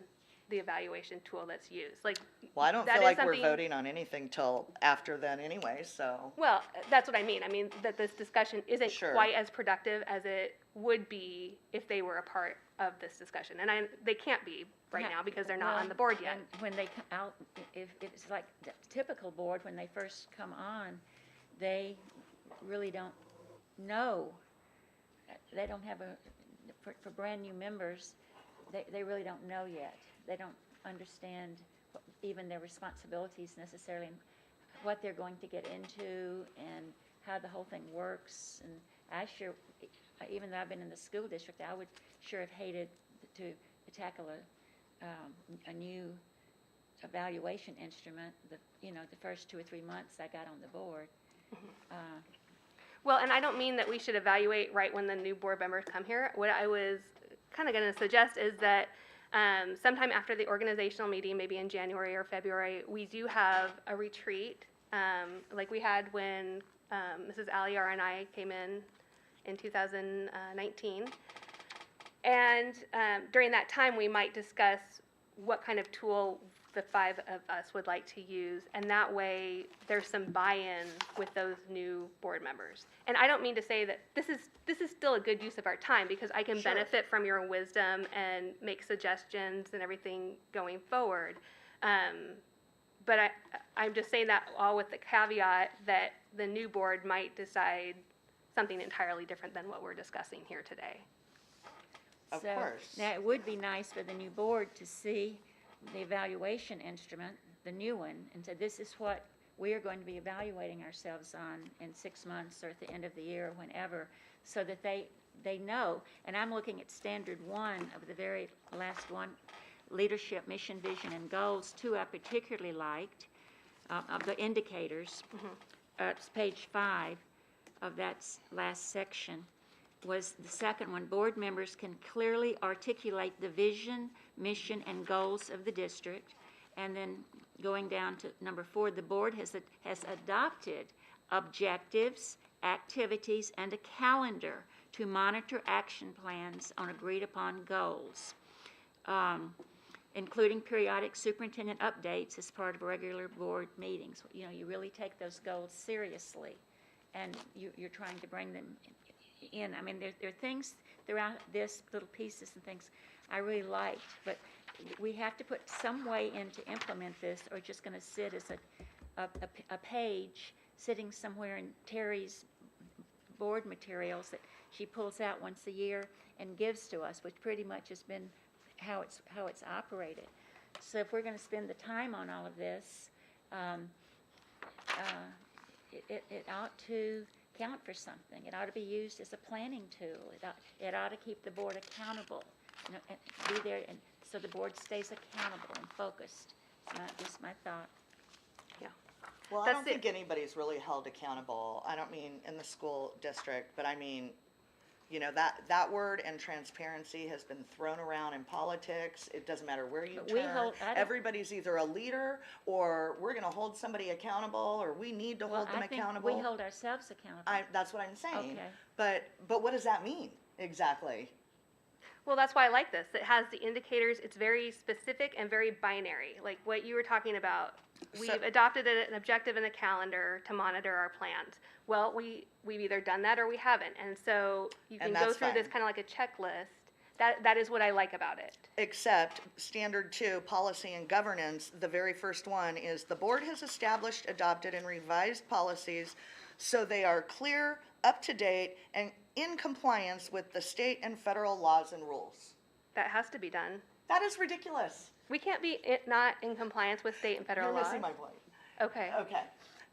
the evaluation tool that's used. Like, Well, I don't that feel is like we're something- voting on anything till after then anyway, so. Well, that's what I mean. I mean, that this discussion isn't Sure. quite as productive as it would be if they were a part of this discussion. And they can't be right Yeah, now because they're not well, on the board yet. and when they come out, if it's like the typical board, when they first come on, they really don't know. They don't have for brand new members, they really don't know yet. They don't understand even their responsibilities necessarily, and what they're going to get into and how the whole thing works. And I sure, even though I've been in the school district, I would sure have hated to tackle a new evaluation instrument, the first 2 or 3 months I got on the board. Well, and I don't mean that we should evaluate right when the new board members come here. What I was kind of going to suggest is that sometime after the organizational meeting, maybe in January or February, we do have a retreat, like we had when Mrs. Aliar and I came in 2019. And during that time, we might discuss what kind of tool the 5 of us would like to use, and that way there's some buy-in with those new board members. And I don't mean to say that this is still a good use of our time, because I can Sure. benefit from your wisdom and make suggestions and everything going forward. But I'm just saying that all with the caveat that the new board might decide something entirely different than what we're discussing here today. Of So, course. now, it would be nice for the new board to see the evaluation instrument, the new one, and say, this is what we are going to be evaluating ourselves on in 6 months or at the end of the year or whenever, so that they they know. And I'm looking at standard 1 of the very last one, leadership, mission, vision, and goals. 2 I particularly liked, of the indicators. It's page 5 of that last section, was the second one. Board members can clearly articulate the vision, mission, and goals of the district. And then going down to number 4, the board has adopted objectives, activities, and a calendar to monitor action plans on agreed-upon goals, including periodic superintendent updates as part of regular board meetings. You know, you really take those goals seriously, and you're trying to bring them in. I mean, there are things throughout this, little pieces and things I really liked, but we have to put some way in to implement this, or it's just going to sit as a page sitting somewhere in Terry's board materials that she pulls out once a year and gives to us, which pretty much has been how it's operated. So if we're going to spend the time on all of this, it ought to count for something. It ought to be used as a planning tool. It ought to keep the board accountable, you know, and be there, and so the board stays accountable and focused. It's not just my thought. Well, I That's don't think anybody's really held accountable. I don't mean in the school district, but I mean, you know, that word and transparency has been thrown around in politics. It doesn't matter where you But we turn. hold- I don't- Everybody's either a leader, or we're going to hold somebody accountable, or we need to hold them I think accountable. we hold ourselves accountable. That's what I'm saying. Okay. But what does that mean exactly? Well, that's why I like this. It has the indicators. It's very specific and very binary, like what you were talking about. We've adopted an objective and a calendar to monitor our plans. Well, we've either done that or we haven't. And so you can And go that's through this fine. kind of like a checklist. That is what I like about it. Except standard 2, policy and governance, the very first one is the board has established, adopted, and revised policies so they are clear, up to date, and in compliance with the state and federal laws and rules. That has to be done. That is ridiculous. We can't be not in compliance with state and federal You're laws. missing my point. Okay. Okay.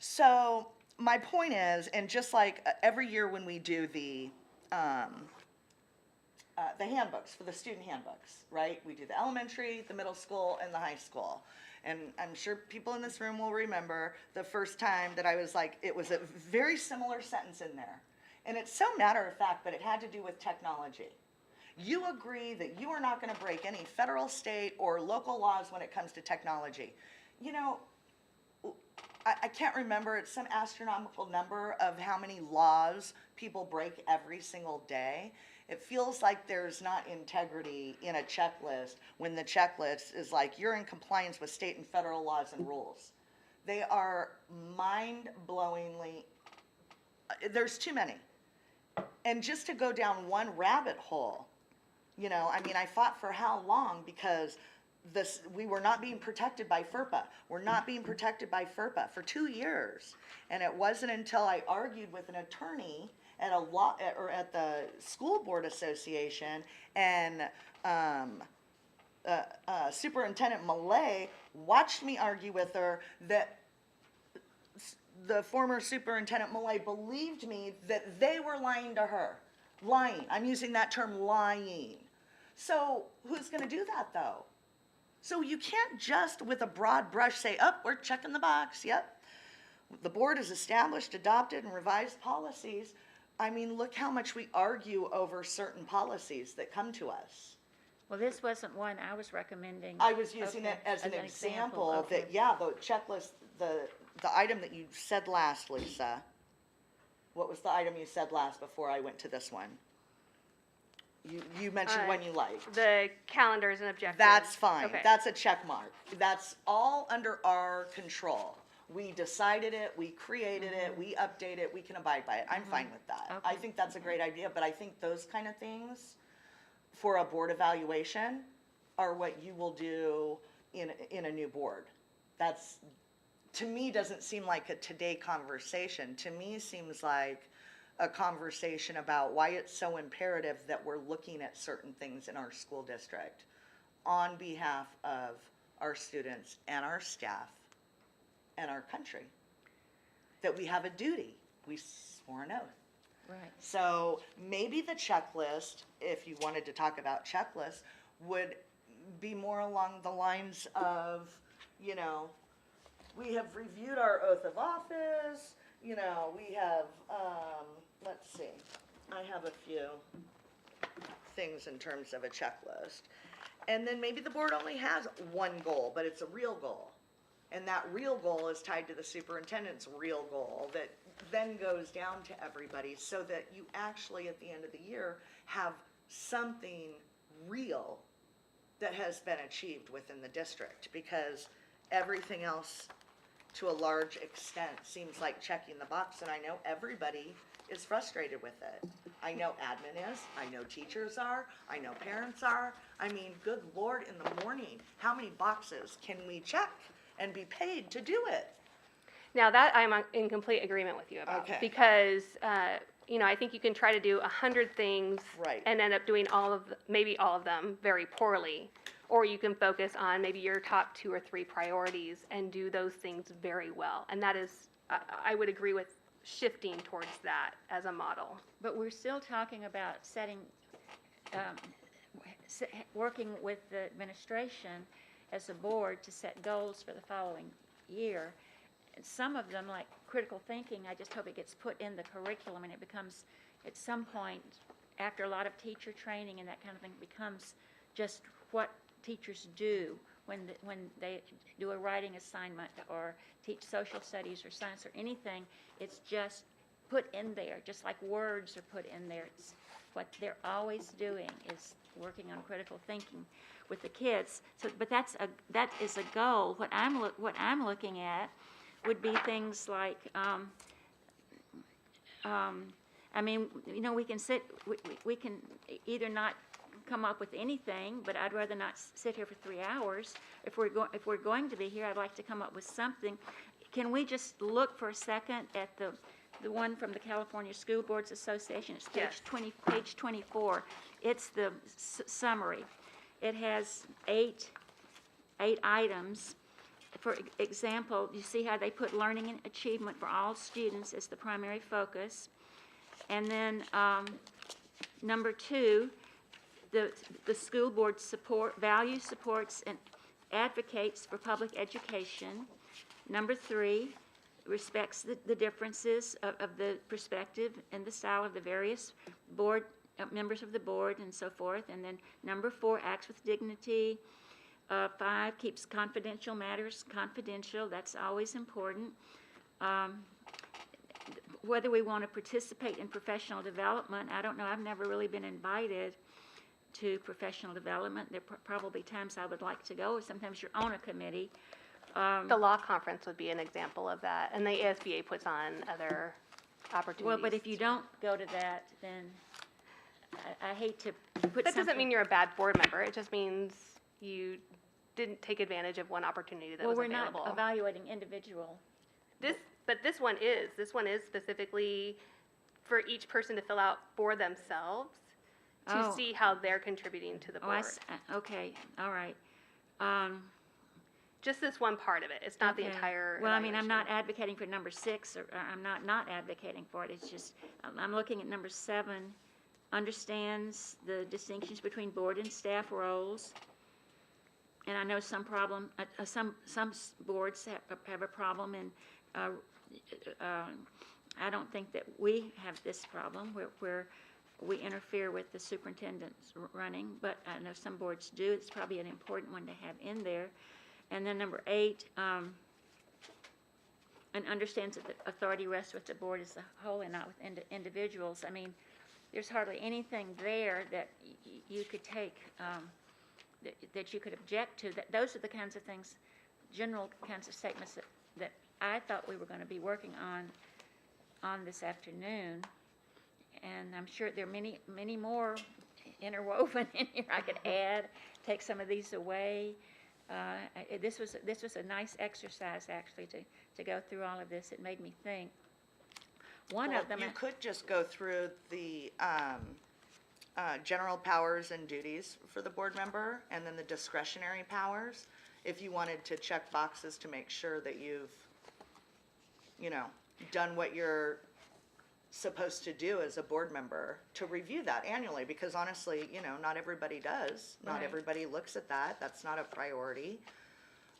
So my point is, and just like every year when we do the handbooks, for the student handbooks, right? We do the elementary, the middle school, and the high school. And I'm sure people in this room will remember the first time that I was like, it was a very similar sentence in there. And it's so matter of fact, but it had to do with technology. You agree that you are not going to break any federal, state, or local laws when it comes to technology. You know, I can't remember, it's some astronomical number of how many laws people break every single day. It feels like there's not integrity in a checklist when the checklist is like, you're in compliance with state and federal laws and rules. They are mind-blowingly, there's too many. And just to go down one rabbit hole, you know, I mean, I fought for how long because we were not being protected by FERPA. We're not being protected by FERPA for 2 years. And it wasn't until I argued with an attorney at at the school board association, and Superintendent Millay watched me argue with her, that the former Superintendent Millay believed me that they were lying to her. Lying. I'm using that term, lying. So who's going to do that, though? So you can't just with a broad brush say, oh, we're checking the box, yep. The board has established, adopted, and revised policies. I mean, look how much we argue over certain policies that come to us. Well, this wasn't one I was recommending. I was using Okay, it as an example okay. that, yeah, the checklist, the item that you said last, Lisa. What was the item you said last before I went to this one? You mentioned one you liked. The calendars and objectives. That's fine. Okay. That's a check mark. That's all under our control. We decided it, we created it, we update it, we can abide by it. I'm fine with that. I Okay. think that's a great idea, but I think those kind of things for a board evaluation are what you will do in a new board. That's, to me, doesn't seem like a today conversation. To me, seems like a conversation about why it's so imperative that we're looking at certain things in our school district on behalf of our students and our staff and our country. That we have a duty. We swore an oath. Right. So maybe the checklist, if you wanted to talk about checklists, would be more along the lines of, you know, we have reviewed our oath of office, you know, we have, let's see, I have a few things in terms of a checklist. And then maybe the board only has one goal, but it's a real goal. And that real goal is tied to the superintendent's real goal that then goes down to everybody so that you actually at the end of the year have something real that has been achieved within the district, because everything else to a large extent seems like checking the box, and I know everybody is frustrated with it. I know admin is, I know teachers are, I know parents are. I mean, good Lord, in the morning, how many boxes can we check and be paid to do it? Now that I'm in complete agreement with you about, Okay. because you know, I think you can try to do 100 things Right. and end up doing maybe all of them very poorly, or you can focus on maybe your top 2 or 3 priorities and do those things very well. And that is, I would agree with shifting towards that as a model. But we're still talking about setting, working with the administration as a board to set goals for the following year. And some of them, like critical thinking, I just hope it gets put in the curriculum and it becomes, at some point, after a lot of teacher training and that kind of thing, becomes just what teachers do when they do a writing assignment or teach social studies or science or anything. It's just put in there, just like words are put in there. It's what they're always doing is working on critical thinking with the kids. So, but that is a goal. What I'm looking at would be things like, I mean, you know, we can either not come up with anything, but I'd rather not sit here for 3 hours. If we're going to be here, I'd like to come up with something. Can we just look for a second at the one from the California School Boards Association? It's Yes. page 24. It's the summary. It has eight items. For example, you see how they put learning and achievement for all students as the primary focus. And then number 2, the school board values, supports, and advocates for public education. Number 3, respects the differences of the perspective and the style of the various board members of the board and so forth. And then number 4, acts with dignity. 5, keeps confidential matters confidential. That's always important. Whether we want to participate in professional development, I don't know. I've never really been invited to professional development. There are probably times I would like to go, or sometimes you're on a committee. The law conference would be an example of that, and the ASBA puts on other opportunities. Well, but if you don't go to that, then I hate to put That doesn't something- mean you're a bad board member. It just means you didn't take advantage of one opportunity that was Well, we're available. not evaluating individual. But this one is. This one is specifically for each person to fill out for themselves to Oh. see how they're contributing to the Oh, board. okay, all right. Just this one part of it. It's not the Okay. entire Well, I mean, I'm not evaluation. advocating for number 6, or I'm not advocating for it. It's just, I'm looking at number 7, understands the distinctions between board and staff roles. And I know some boards have a problem, and I don't think that we have this problem where we interfere with the superintendent's running, but I know some boards do. It's probably an important one to have in there. And then number 8, and understands that the authority rests with the board as a whole and not with individuals. I mean, there's hardly anything there that you could take, that you could object to. Those are the kinds of things, general kinds of statements that I thought we were going to be working on this afternoon. And I'm sure there are many, many more interwoven in here I could add, take some of these away. This was a nice exercise, actually, to go through all of this. It made me think. One Well, of them. you could just go through the general powers and duties for the board member, and then the discretionary powers, if you wanted to check boxes to make sure that you've, you know, done what you're supposed to do as a board member, to review that annually, because honestly, not everybody does. Not Right. everybody looks at that. That's not a priority.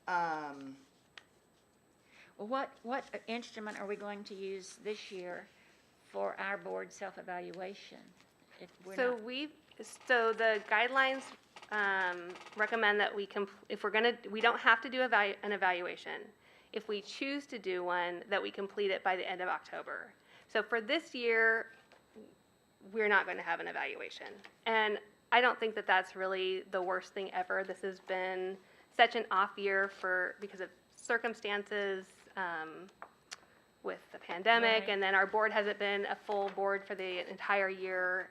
Well, what instrument are we going to use this year for our board self-evaluation? If we're So not, so the guidelines recommend that if we're gonna, we don't have to do an evaluation. If we choose to do one, that we complete it by the end of October. So for this year, we're not going to have an evaluation. And I don't think that that's really the worst thing ever. This has been such an off year because of circumstances, with the pandemic, Right. and then our board hasn't been a full board for the entire year,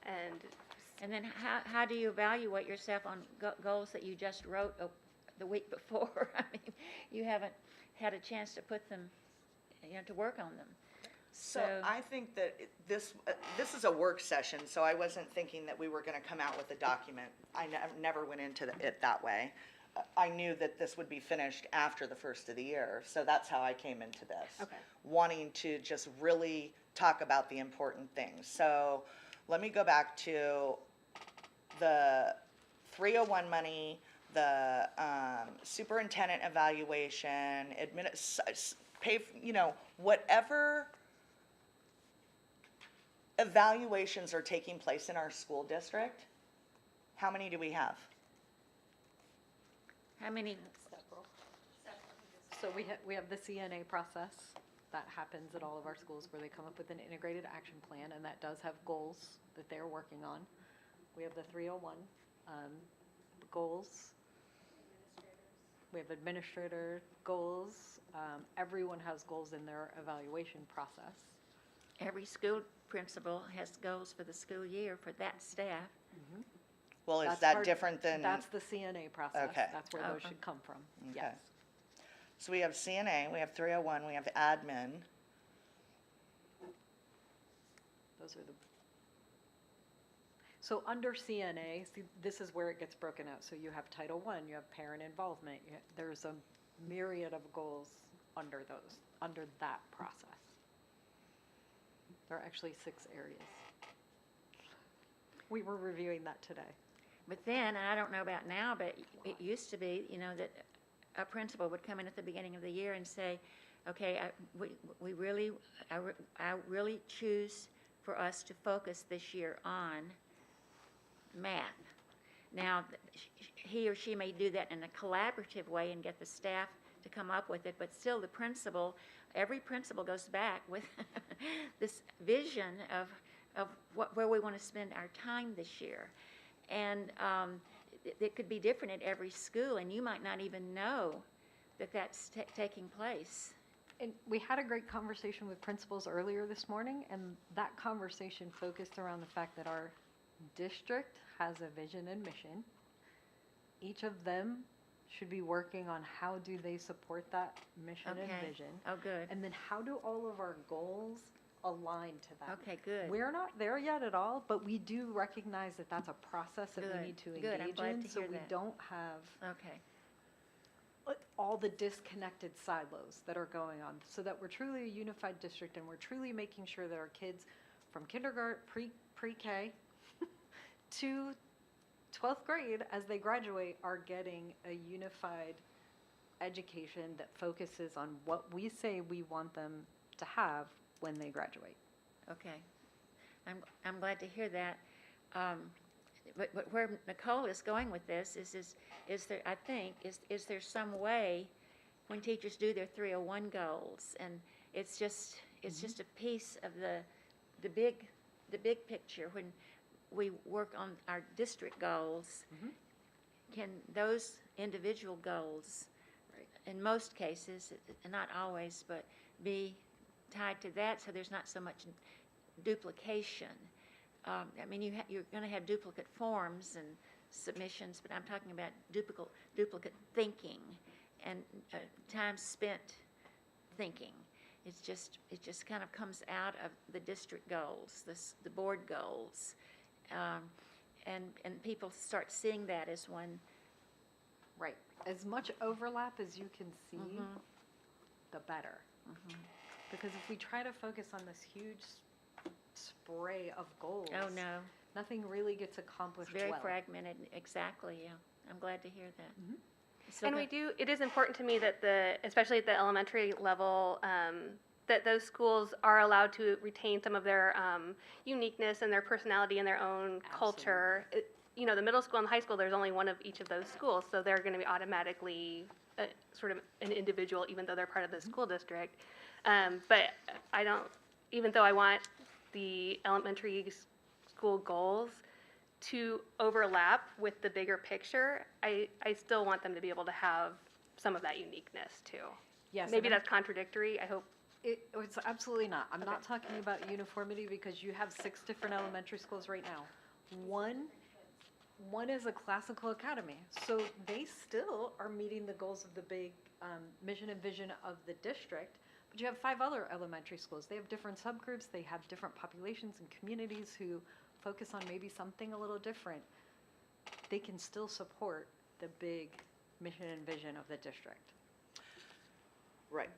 and then how do you evaluate yourself on goals that you just wrote the week before? I mean, you haven't had a chance to put them, to work on them. So I think that this is a work session, so I wasn't thinking that we were going to come out with a document. I never went into it that way. I knew that this would be finished after the first of the year, so that's how I came into this. Okay. Wanting to just really talk about the important things. So let me go back to the 301 money, the superintendent evaluation, whatever evaluations are taking place in our school district. How many do we have? How many, Several. So we have the CNA process that happens at all of our schools where they come up with an integrated action plan, and that does have goals that they're working on. We have the 301 goals. We have administrator goals. Everyone has goals in their evaluation process. every school principal has goals for the school year for that staff. Well, is That's that part- different than? That's the CNA process. Okay. That's where those should come from. Okay. Yes. So we have CNA, we have 301, we have admin. Those are the. So under CNA, see, this is where it gets broken out. So you have Title I, you have parent involvement. There's a myriad of goals under that process. There are actually 6 areas. We were reviewing that today. But then, and I don't know about now, but it used to be, that a principal would come in at the beginning of the year and say, okay, I really choose for us to focus this year on math. Now, he or she may do that in a collaborative way and get the staff to come up with it, but still every principal goes back with this vision of where we want to spend our time this year. And it could be different at every school, and you might not even know that that's taking place. And we had a great conversation with principals earlier this morning, and that conversation focused around the fact that our district has a vision and mission. Each of them should be working on how do they support that mission and Okay. vision. Oh, good. And then how do all of our goals align to that? Okay, good. We're not there yet at all, but we do recognize that that's a process that Good, we need to good. I'm engage glad in, to so hear we that. don't have Okay. all the disconnected silos that are going on, so that we're truly a unified district and we're truly making sure that our kids from kindergarten, pre-K to 12th grade, as they graduate, are getting a unified education that focuses on what we say we want them to have when they graduate. Okay. I'm glad to hear that. But where Nicole is going with this is there, I think, is there some way when teachers do their 301 goals, and it's just a piece of the big picture when we work on our district goals, can those individual goals, in most cases, not always, but be tied to that, so there's not so much duplication. I mean, you're going to have duplicate forms and submissions, but I'm talking about duplicate thinking and time spent thinking. It just kind of comes out of the district goals, the board goals, and people start seeing that as one. Right. As much overlap as you can see, the better. Because if we try to focus on this huge spray of goals. Oh, no, Nothing really gets it's accomplished very well. fragmented, exactly, yeah. I'm glad to hear that. So And that- it is important to me that especially at the elementary level, that those schools are allowed to retain some of their uniqueness and their personality and their own culture. The middle school and the high school, there's only one of each of those schools, so they're going to be automatically sort of an individual, even though they're part of the school district. But I don't, even though I want the elementary school goals to overlap with the bigger picture, I still want them to be able to have some of that uniqueness too. Yes, Maybe and I'm- that's contradictory, I hope. It's absolutely not. I'm not Okay. talking about uniformity because you have 6 different elementary schools right now. One is a classical academy, so they still are meeting the goals of the big mission and vision of the district. But you have 5 other elementary schools. They have different subgroups. They have different populations and communities who focus on maybe something a little different. They can still support the big mission and vision of the district. Right.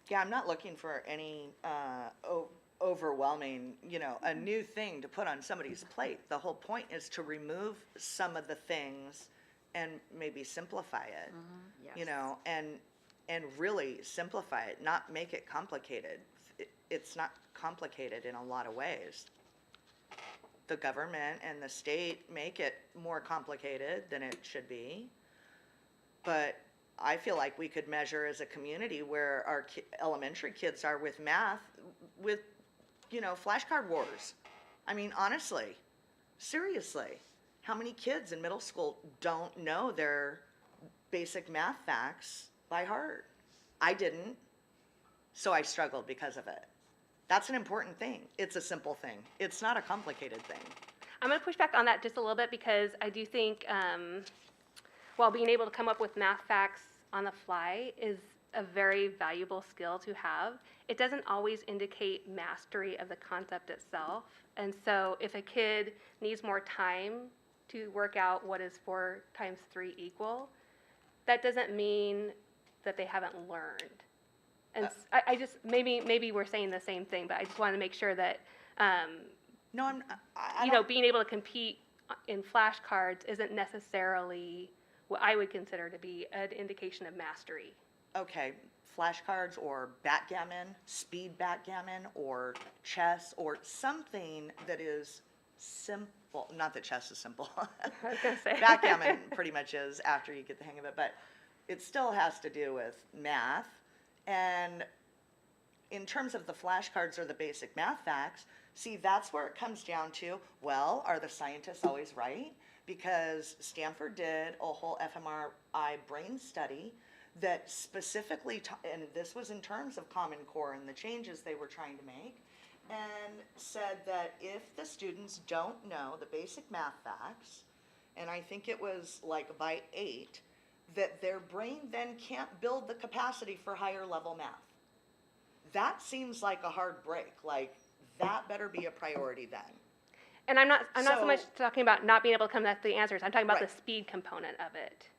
Yeah, I'm not looking for any overwhelming, a new thing to put on somebody's plate. The whole point is to remove some of the things and maybe simplify it, and really simplify it, not make it complicated. It's not complicated in a lot of ways. The government and the state make it more complicated than it should be. But I feel like we could measure as a community where our elementary kids are with math, with, flashcard wars. I mean, honestly, seriously, how many kids in middle school don't know their basic math facts by heart? I didn't, so I struggled because of it. That's an important thing. It's a simple thing. It's not a complicated thing. I'm going to push back on that just a little bit because I do think while being able to come up with math facts on the fly is a very valuable skill to have, it doesn't always indicate mastery of the concept itself. And so if a kid needs more time to work out what is 4 times 3 equal, that doesn't mean that they haven't learned. And I just, maybe we're saying the same thing, but I just want to make sure that, No, I don't. being able to compete in flashcards isn't necessarily what I would consider to be an indication of mastery. Okay, flashcards or backgammon, speed backgammon, or chess, or something that is simple. Not that chess is simple. I was going to say. Backgammon pretty much is after you get the hang of it, but it still has to do with math. And in terms of the flashcards or the basic math facts, see, that's where it comes down to, well, are the scientists always right? Because Stanford did a whole fMRI brain study that specifically, and this was in terms of Common Core and the changes they were trying to make, and said that if the students don't know the basic math facts, and I think it was like by 8, that their brain then can't build the capacity for higher level math. That seems like a hard break. Like, that better be a priority then. And I'm not so So- much talking about not being able to come up with the answers. I'm talking about Right. the speed component of it.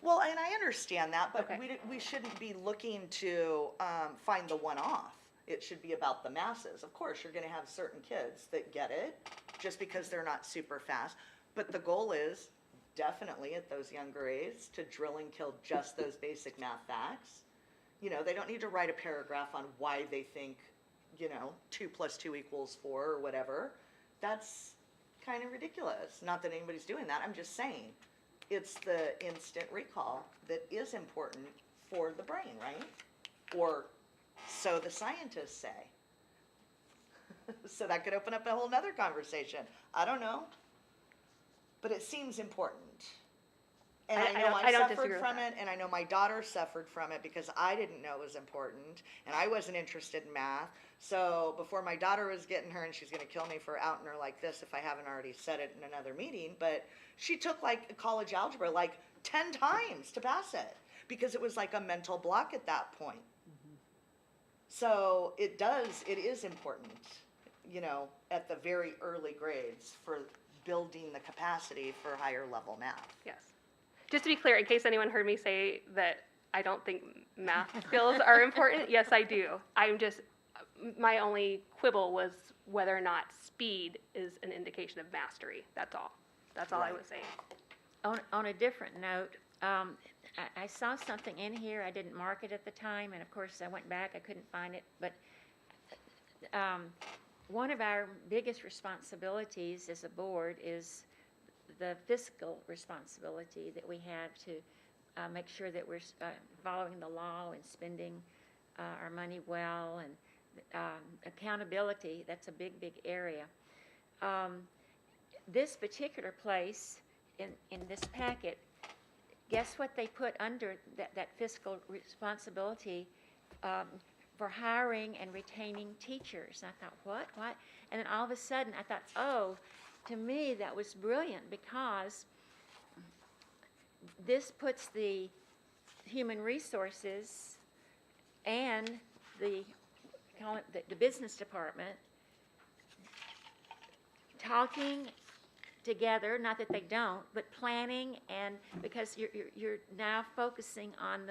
Well, and I understand that, but Okay. we shouldn't be looking to find the one-off. It should be about the masses. Of course, you're going to have certain kids that get it just because they're not super fast. But the goal is definitely at those younger ages to drill and kill just those basic math facts. They don't need to write a paragraph on why they think, 2 + 2 = 4 or whatever. That's kind of ridiculous. Not that anybody's doing that. I'm just saying it's the instant recall that is important for the brain, right? Or so the scientists say. So that could open up a whole nother conversation. I don't know. But it seems important. And I know I don't I disagree suffered with from that. it, and I know my daughter suffered from it because I didn't know it was important, and I wasn't interested in math. So before my daughter was getting her, and she's going to kill me for outing her like this if I haven't already said it in another meeting, but she took like college algebra like 10 times to pass it because it was like a mental block at that point. So it is important, at the very early grades for building the capacity for higher level math. Yes. Just to be clear, in case anyone heard me say that I don't think math skills are important, yes, I do. I'm just my only quibble was whether or not speed is an indication of mastery. That's all. That's all I Right. was saying. On a different note, I saw something in here, I didn't mark it at the time, and of course, I went back, I couldn't find it, but one of our biggest responsibilities as a board is the fiscal responsibility that we have to make sure that we're following the law and spending our money well, and accountability, that's a big, big area. This particular place in this packet, guess what they put under that fiscal responsibility for hiring and retaining teachers? And I thought, what? And then all of a sudden, I thought, oh, to me, that was brilliant, because this puts the human resources and the business department talking together, not that they don't, but planning, and because you're now focusing on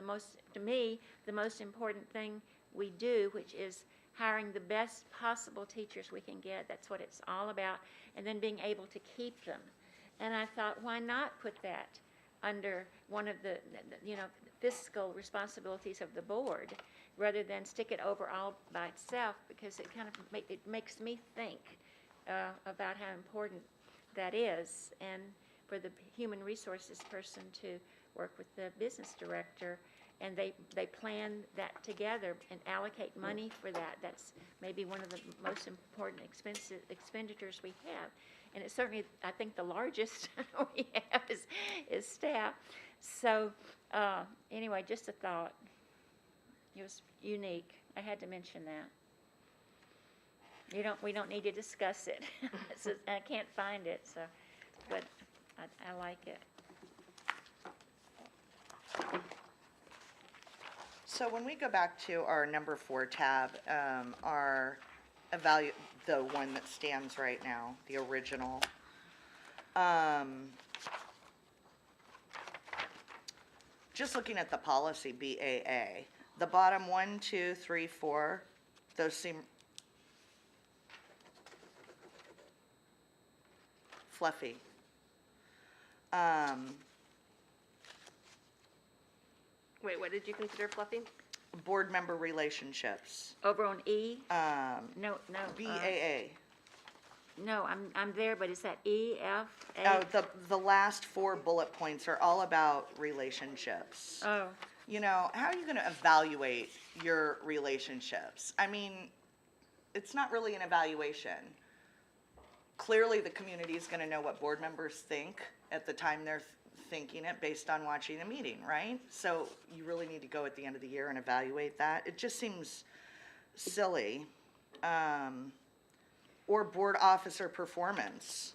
to me, the most important thing we do, which is hiring the best possible teachers we can get. That's what it's all about, and then being able to keep them. And I thought, why not put that under one of the fiscal responsibilities of the board, rather than stick it over all by itself, because it kind of it makes me think about how important that is, and for the human resources person to work with the business director, and they plan that together and allocate money for that. That's maybe one of the most important expenditures we have, and it's certainly, I think, the largest we have is staff. So anyway, just a thought. It was unique. I had to mention that. We don't need to discuss it. I can't find it, so, but I like it. So when we go back to our number 4 tab, our the one that stands right now, the original, just looking at the policy BAA, the bottom 1, 2, 3, 4, those seem fluffy. Wait, what did you consider fluffy? Board member relationships, Over on E? No. BAA. No, I'm there, but is that E, F, A? Oh, the last 4 bullet points are all about relationships. Oh, You know, how are you going to evaluate your relationships? I mean, it's not really an evaluation. Clearly, the community is going to know what board members think at the time they're thinking it based on watching a meeting, right? So you really need to go at the end of the year and evaluate that. It just seems silly. Or board officer performance.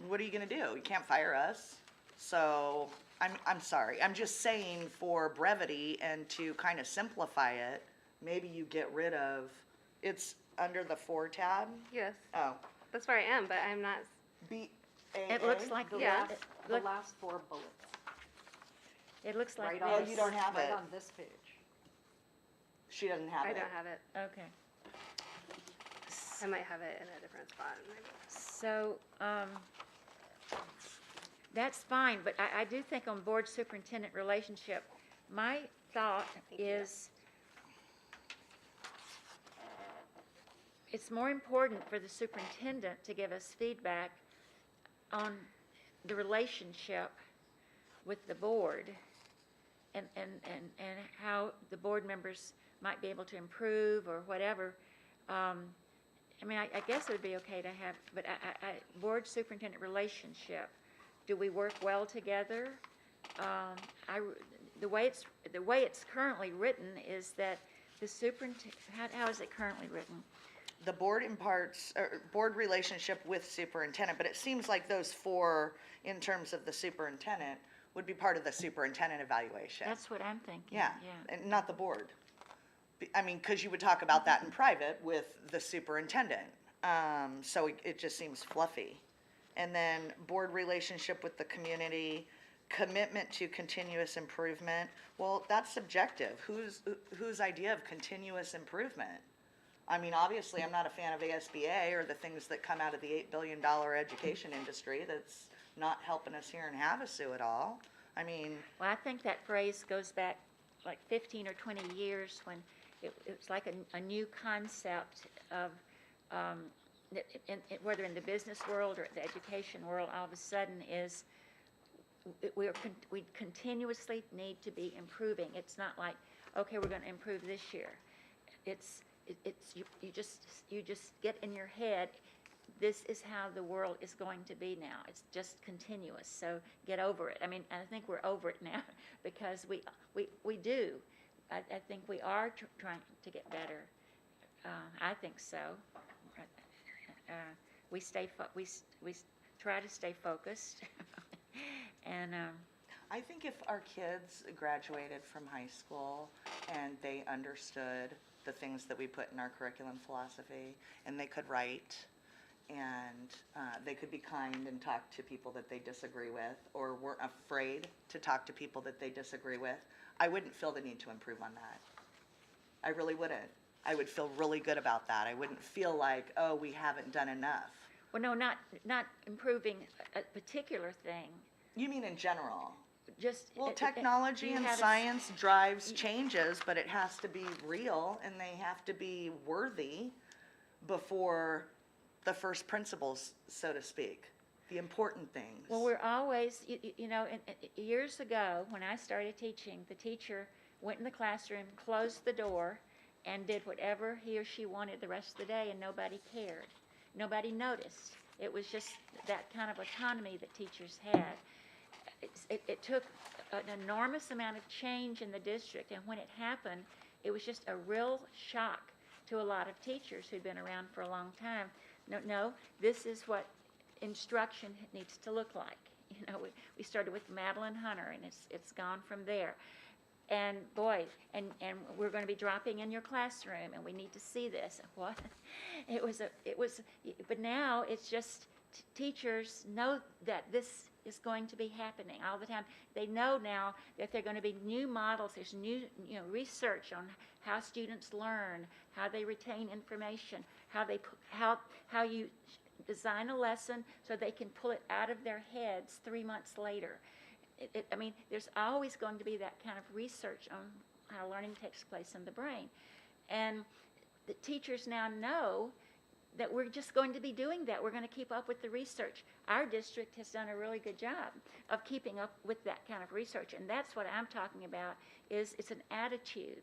What are you going to do? You can't fire us. So I'm sorry. I'm just saying, for brevity and to kind of simplify it, maybe you get rid of, it's under the 4 tab. Yes, Oh, that's where I am, but I'm not. BAA. it looks like, Yeah. The last 4 bullets, it looks like right this. on Oh, you don't have right it. on this page. She doesn't have I it. don't have it. Okay. I might have it in a different spot. Maybe. So, that's fine, but I do think on board superintendent relationship, my thought Thank you. is it's more important for the superintendent to give us feedback on the relationship with the board, and how the board members might be able to improve or whatever. I mean, I guess it would be okay to have, but board superintendent relationship, do we work well together? The way it's currently written is that the superintendent, how is it currently written? The board imparts, board relationship with superintendent, but it seems like those 4, in terms of the superintendent, would be part of the superintendent evaluation. That's what I'm thinking. Yeah, and not the board. I mean, because you would talk about that in private with the superintendent. So it just seems fluffy. And then board relationship with the community, commitment to continuous improvement. Well, that's subjective. Whose idea of continuous improvement? I mean, obviously, I'm not a fan of ASBA or the things that come out of the $8 billion education industry that's not helping us here in Havasu at all. I mean, Well, I think that phrase goes back like 15 or 20 years when it was like a new concept of, whether in the business world or the education world, all of a sudden is we continuously need to be improving. It's not like, okay, we're going to improve this year. You just get in your head, this is how the world is going to be now. It's just continuous. So get over it. I mean, I think we're over it now because we do. I think we are trying to get better. I think so. We try to stay focused, and I think if our kids graduated from high school and they understood the things that we put in our curriculum philosophy, and they could write, and they could be kind and talk to people that they disagree with, or weren't afraid to talk to people that they disagree with, I wouldn't feel the need to improve on that. I really wouldn't. I would feel really good about that. I wouldn't feel like, oh, we haven't done enough. well, no, not improving a particular thing. You mean in general? Just Well, do technology you and have science drives changes, but it has to be real and they have to be worthy before the first principles, so to speak, the important things. Well, we're always, you know, years ago when I started teaching, the teacher went in the classroom, closed the door, and did whatever he or she wanted the rest of the day, and nobody cared. Nobody noticed. It was just that kind of autonomy that teachers had. It took an enormous amount of change in the district, and when it happened, it was just a real shock to a lot of teachers who'd been around for a long time. No, this is what instruction needs to look like. You know, we started with Madeline Hunter, and it's gone from there. And boy, and we're going to be dropping in your classroom, and we need to see this. What? It was, but now it's just teachers know that this is going to be happening all the time. They know now that there are going to be new models. There's new, research on how students learn, how they retain information, how you design a lesson so they can pull it out of their heads 3 months later. I mean, there's always going to be that kind of research on how learning takes place in the brain. And the teachers now know that we're just going to be doing that. We're going to keep up with the research. Our district has done a really good job of keeping up with that kind of research. And that's what I'm talking about, is it's an attitude.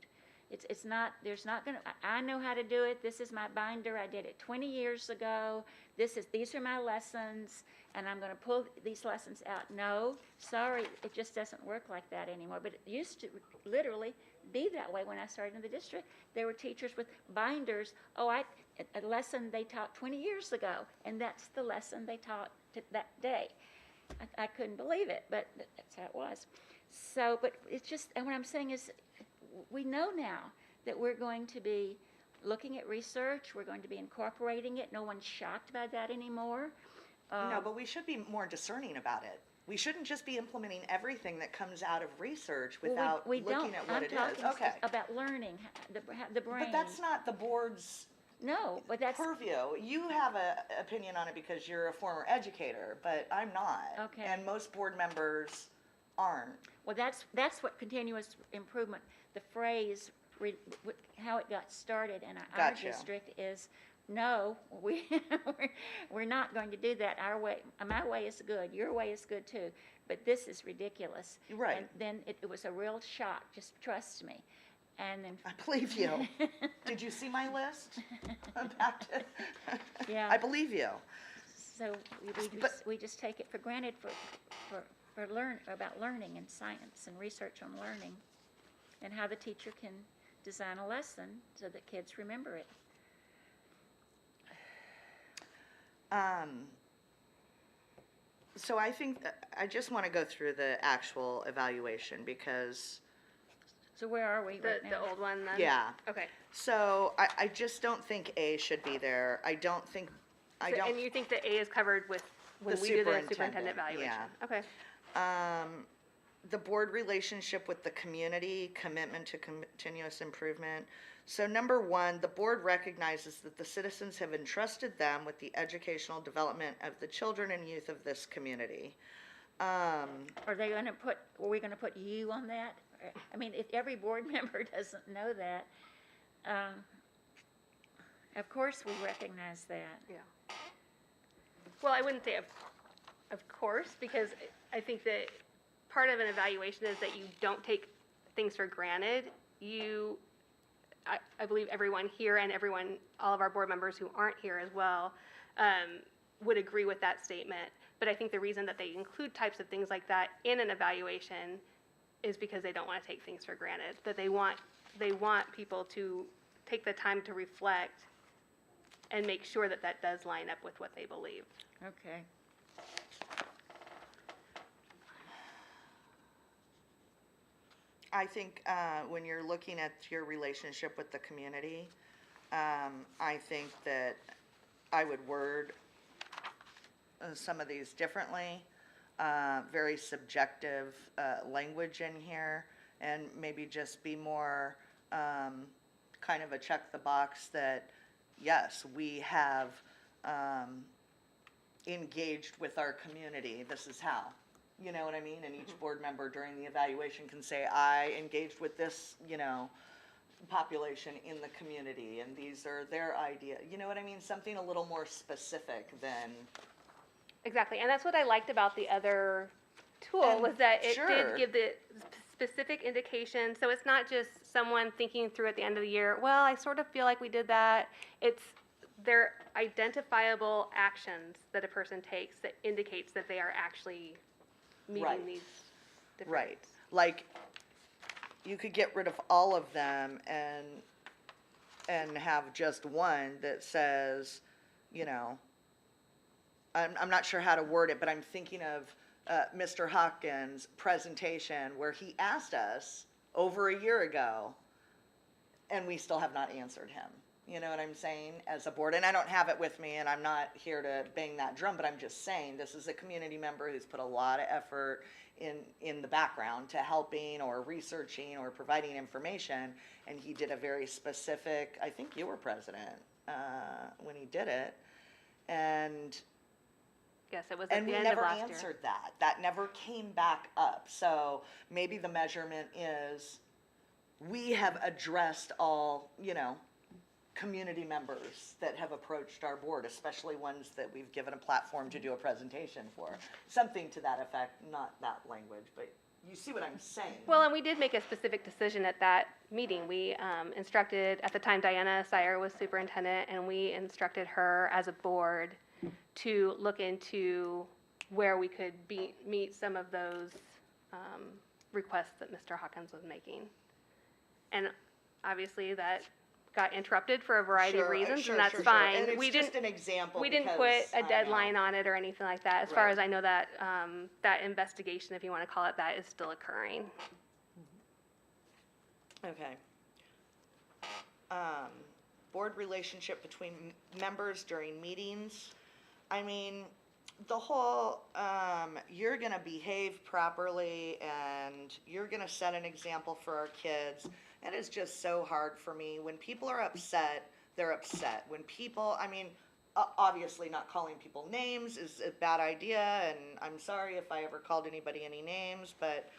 It's not, there's not going to, I know how to do it. This is my binder. I did it 20 years ago. These are my lessons, and I'm going to pull these lessons out. No, sorry, it just doesn't work like that anymore. But it used to literally be that way when I started in the district. There were teachers with binders. A lesson they taught 20 years ago, and that's the lesson they taught that day. I couldn't believe it, but that's how it was. So, but it's just, and what I'm saying is, we know now that we're going to be looking at research, we're going to be incorporating it. No one's shocked by that anymore. No, but we should be more discerning about it. We shouldn't just be implementing everything that comes out of research without we don't. looking at what I'm it talking is. Okay. about learning, the brain. But that's not the board's No, but that's purview. You have an opinion on it because you're a former educator, but I'm not. Okay. And most board members aren't. well. That's what continuous improvement. The phrase, how it got started in our Gotcha. district is, no, we're not going to do that. Our way, my way is good. Your way is good too. But this is ridiculous. Right. And then it was a real shock. Just trust me. And then I believe you. Did you see my list? Yeah. I believe you. So we just take it for granted about learning and science and research on learning, and how the teacher can design a lesson so that kids remember it. So I think I just want to go through the actual evaluation because, So where are we right now? The old one then? yeah. Okay. So I just don't think A should be there. I don't think, And you think that A is covered with when The we do the superintendent, superintendent evaluation? yeah. Okay. the board relationship with the community, commitment to continuous improvement. So number 1, the board recognizes that the citizens have entrusted them with the educational development of the children and youth of this community. Are we gonna put you on that? I mean, if every board member doesn't know that, of course we recognize that. Yeah. Well, I wouldn't say of course, because I think that part of an evaluation is that you don't take things for granted. I believe everyone here and all of our board members who aren't here as well, would agree with that statement. But I think the reason that they include types of things like that in an evaluation is because they don't want to take things for granted. That they want people to take the time to reflect and make sure that that does line up with what they believe. Okay. I think when you're looking at your relationship with the community, I think that I would word some of these differently. Very subjective language in here, and maybe just be more kind of a check the box that, yes, we have engaged with our community. This is how. You know what I mean? And each board member during the evaluation can say, I engaged with this, population in the community, and these are their ideas. You know what I mean? Something a little more specific than. Exactly, and that's what I liked about the other tool, And was that it sure. did give the specific indication. So it's not just someone thinking through at the end of the year, well, I sort of feel like we did that. They're identifiable actions that a person takes that indicates that they are actually meeting Right. these different. Right. Like, you could get rid of all of them and have just one that says, I'm not sure how to word it, but I'm thinking of Mr. Hawkins' presentation where he asked us over a year ago, and we still have not answered him. You know what I'm saying? As a board, and I don't have it with me, and I'm not here to bang that drum, but I'm just saying this is a community member who's put a lot of effort in the background to helping or researching or providing information, and he did a very specific, I think you were president when he did it, and Yes, it was at we the end of never last year. answered that. That never came back up. So maybe the measurement is we have addressed all, community members that have approached our board, especially ones that we've given a platform to do a presentation for. Something to that effect, not that language, but you see what I'm saying. Well, and we did make a specific decision at that meeting. We instructed, at the time Diana Sire was superintendent, and we instructed her as a board to look into where we could meet some of those requests that Mr. Hawkins was making. And obviously that got interrupted for a variety of reasons, and that's fine. And it's We just didn't, an example. we didn't put because a I deadline know. on it or anything like that. As far Right. as I know, that that investigation, if you want to call it that, is still occurring. Okay. Board relationship between members during meetings. I mean, the whole, you're gonna behave properly and you're gonna set an example for our kids. It is just so hard for me. When people are upset, they're upset. When people, obviously not calling people names is a bad idea, and I'm sorry if I ever called anybody any names, but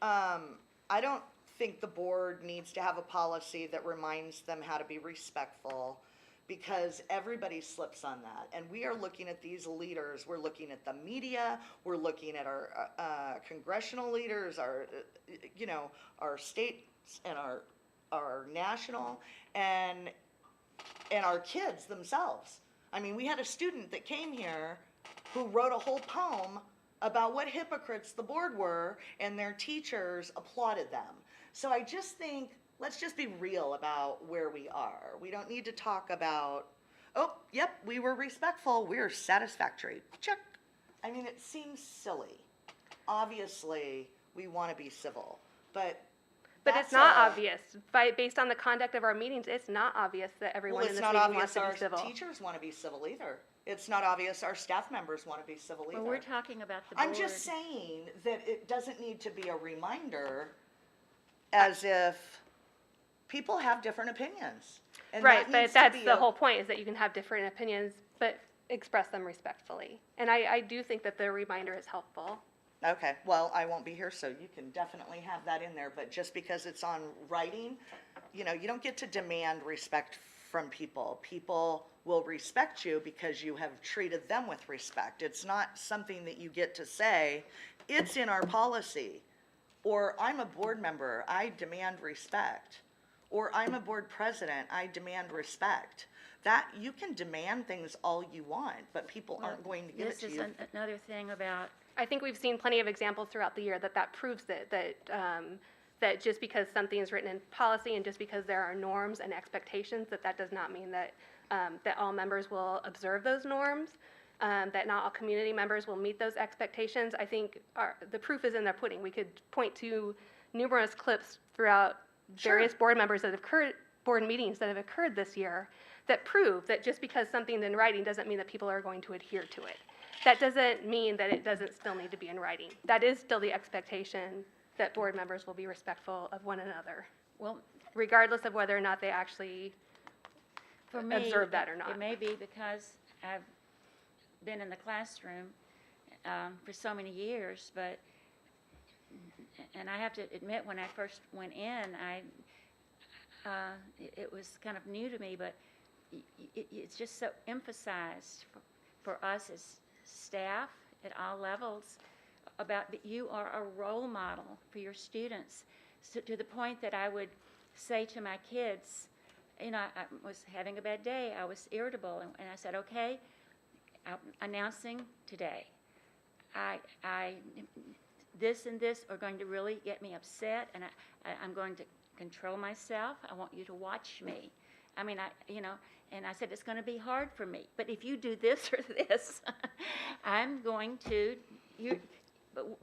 I don't think the board needs to have a policy that reminds them how to be respectful, because everybody slips on that. And we are looking at these leaders, we're looking at the media, we're looking at our congressional leaders, our states and our national, and our kids themselves. I mean, we had a student that came here who wrote a whole poem about what hypocrites the board were, and their teachers applauded them. So I just think, let's just be real about where we are. We don't need to talk about, oh, yep, we were respectful, we're satisfactory. Check. I mean, it seems silly. Obviously, we want to be civil, but But it's not obvious. Based on the conduct of our meetings, it's not obvious that everyone Well, in it's this not meeting wants obvious to be our civil. teachers want to be civil either. It's not obvious our staff members want to be civil either. Well, we're talking about the board. I'm just saying that it doesn't need to be a reminder as if people have different opinions. And Right, that but needs to that's be the o- whole point, is that you can have different opinions, but express them respectfully. And I do think that the reminder is helpful. Okay, well, I won't be here, so you can definitely have that in there, but just because it's on writing, you know, you don't get to demand respect from people. People will respect you because you have treated them with respect. It's not something that you get to say, it's in our policy. Or I'm a board member, I demand respect. Or I'm a board president, I demand respect. That, you can demand things all you want, but people aren't going to give it to you. This is another thing about, I think we've seen plenty of examples throughout the year that proves it, that just because something is written in policy and just because there are norms and expectations, that does not mean that all members will observe those norms, that not all community members will meet those expectations. I think the proof is in the pudding. We could point to numerous clips throughout various board meetings that have occurred this year that prove that just because something's in writing doesn't mean that people are going to adhere to it. That doesn't mean that it doesn't still need to be in writing. That is still the expectation, that board members will be respectful of one another, well, regardless of whether or not they actually for me, observe that or not. It may be because I've been in the classroom for so many years, but, and I have to admit, when I first went in, it was kind of new to me, but it's just so emphasized for us as staff at all levels about that you are a role model for your students, so to the point that I would say to my kids, you know, I was having a bad day, I was irritable, and I said, okay, I'm announcing today, this and this are going to really get me upset, and I'm going to control myself. I want you to watch me. I mean, and I said, it's going to be hard for me, but if you do this or this, I'm going to,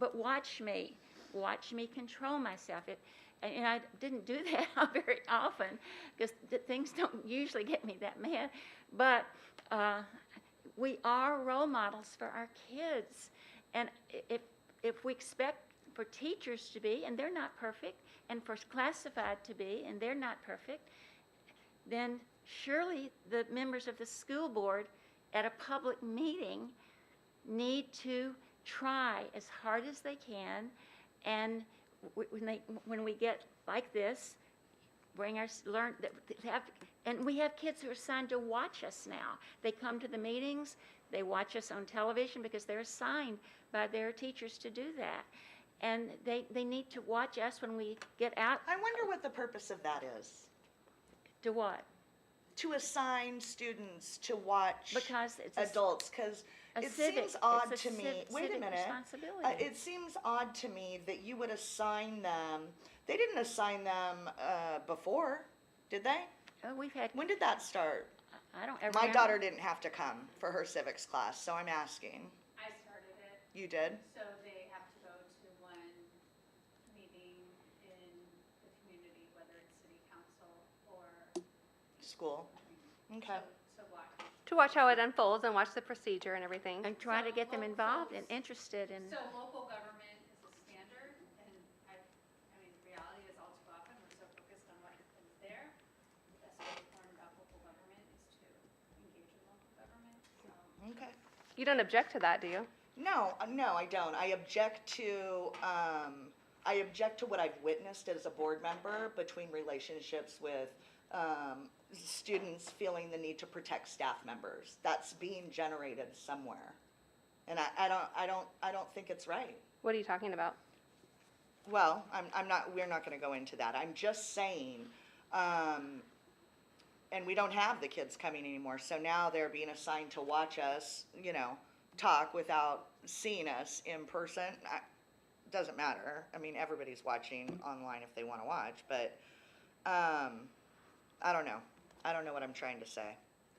but watch me control myself. And I didn't do that very often, because things don't usually get me that mad, but we are role models for our kids, and if we expect for teachers to be, and they're not perfect, and for classified to be, and they're not perfect, then surely the members of the school board at a public meeting need to try as hard as they can, and when we get like this, and we have kids who are assigned to watch us now. They come to the meetings, they watch us on television because they're assigned by their teachers to do that. And they need to watch us when we get out. I wonder what the purpose of that is. To what? To assign students to watch Because it's adults, because a it civic- seems odd it's a to me. civ- Wait a civic minute. responsibility. It seems odd to me that you would assign them. They didn't assign them before, did they? We've had, When did that start? I don't ever My remember. daughter didn't have to come for her civics class, so I'm asking. I started it, You did? so they have to go to one meeting in the community, whether it's city council or, School. Okay. so watch. To watch how it unfolds and watch the procedure and everything. And try to get them involved and interested in. So local government is a standard, and I mean, reality is all too often, we're so focused on what happens there. The best way to learn about local government is to engage in local government, so. Okay. You don't object to that, do you? No, I don't. I object to what I've witnessed as a board member between relationships with students feeling the need to protect staff members. That's being generated somewhere, and I don't think it's right. What are you talking about? Well, we're not going to go into that. I'm just saying, and we don't have the kids coming anymore, so now they're being assigned to watch us, talk without seeing us in person. Doesn't matter. I mean, everybody's watching online if they want to watch, but I don't know. I don't know what I'm trying to say.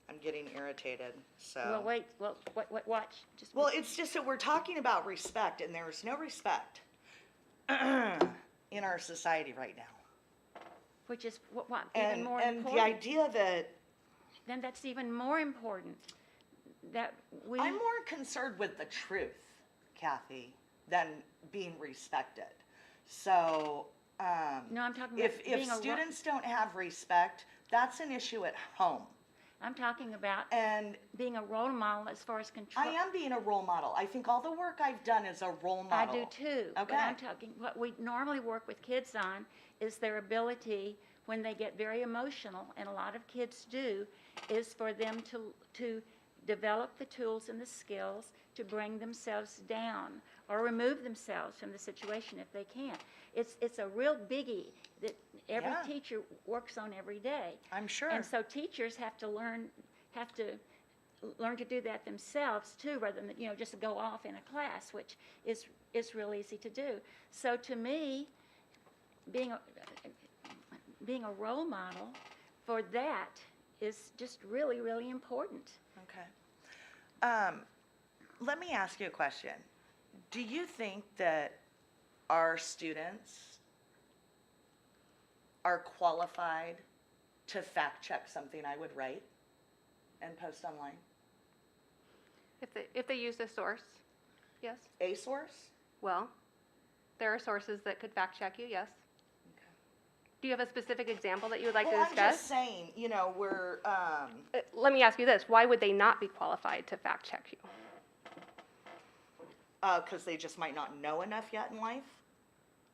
I'm getting irritated, so. Well, wait, watch. Just Well, it's just that we're talking about respect, and there's no respect in our society right now. which is what even more And important. the idea that Then that's even more important. That we. I'm more concerned with the truth, Kathy, than being respected. So, No, I'm talking about If being a students don't have respect, that's an issue at home. I'm talking about And being a role model as far as control. I am being a role model. I think all the work I've done is a role I model. do too. But Okay. I'm talking, what we normally work with kids on is their ability, when they get very emotional, and a lot of kids do, is for them to develop the tools and the skills to bring themselves down or remove themselves from the situation if they can. It's a real biggie that every Yeah. teacher works on every day. I'm sure. And so teachers have to learn to do that themselves too, rather than, just go off in a class, which is real easy to do. So to me, being a role model for that is just really, really important. Okay. Let me ask you a question. Do you think that our students are qualified to fact check something I would write and post online? If they used a source, yes. A source? Well, there are sources that could fact check you, yes. Do you have a specific example that you would like Well, to I'm just discuss? saying, we're, Let me ask you this, why would they not be qualified to fact check you? 'cause they just might not know enough yet in life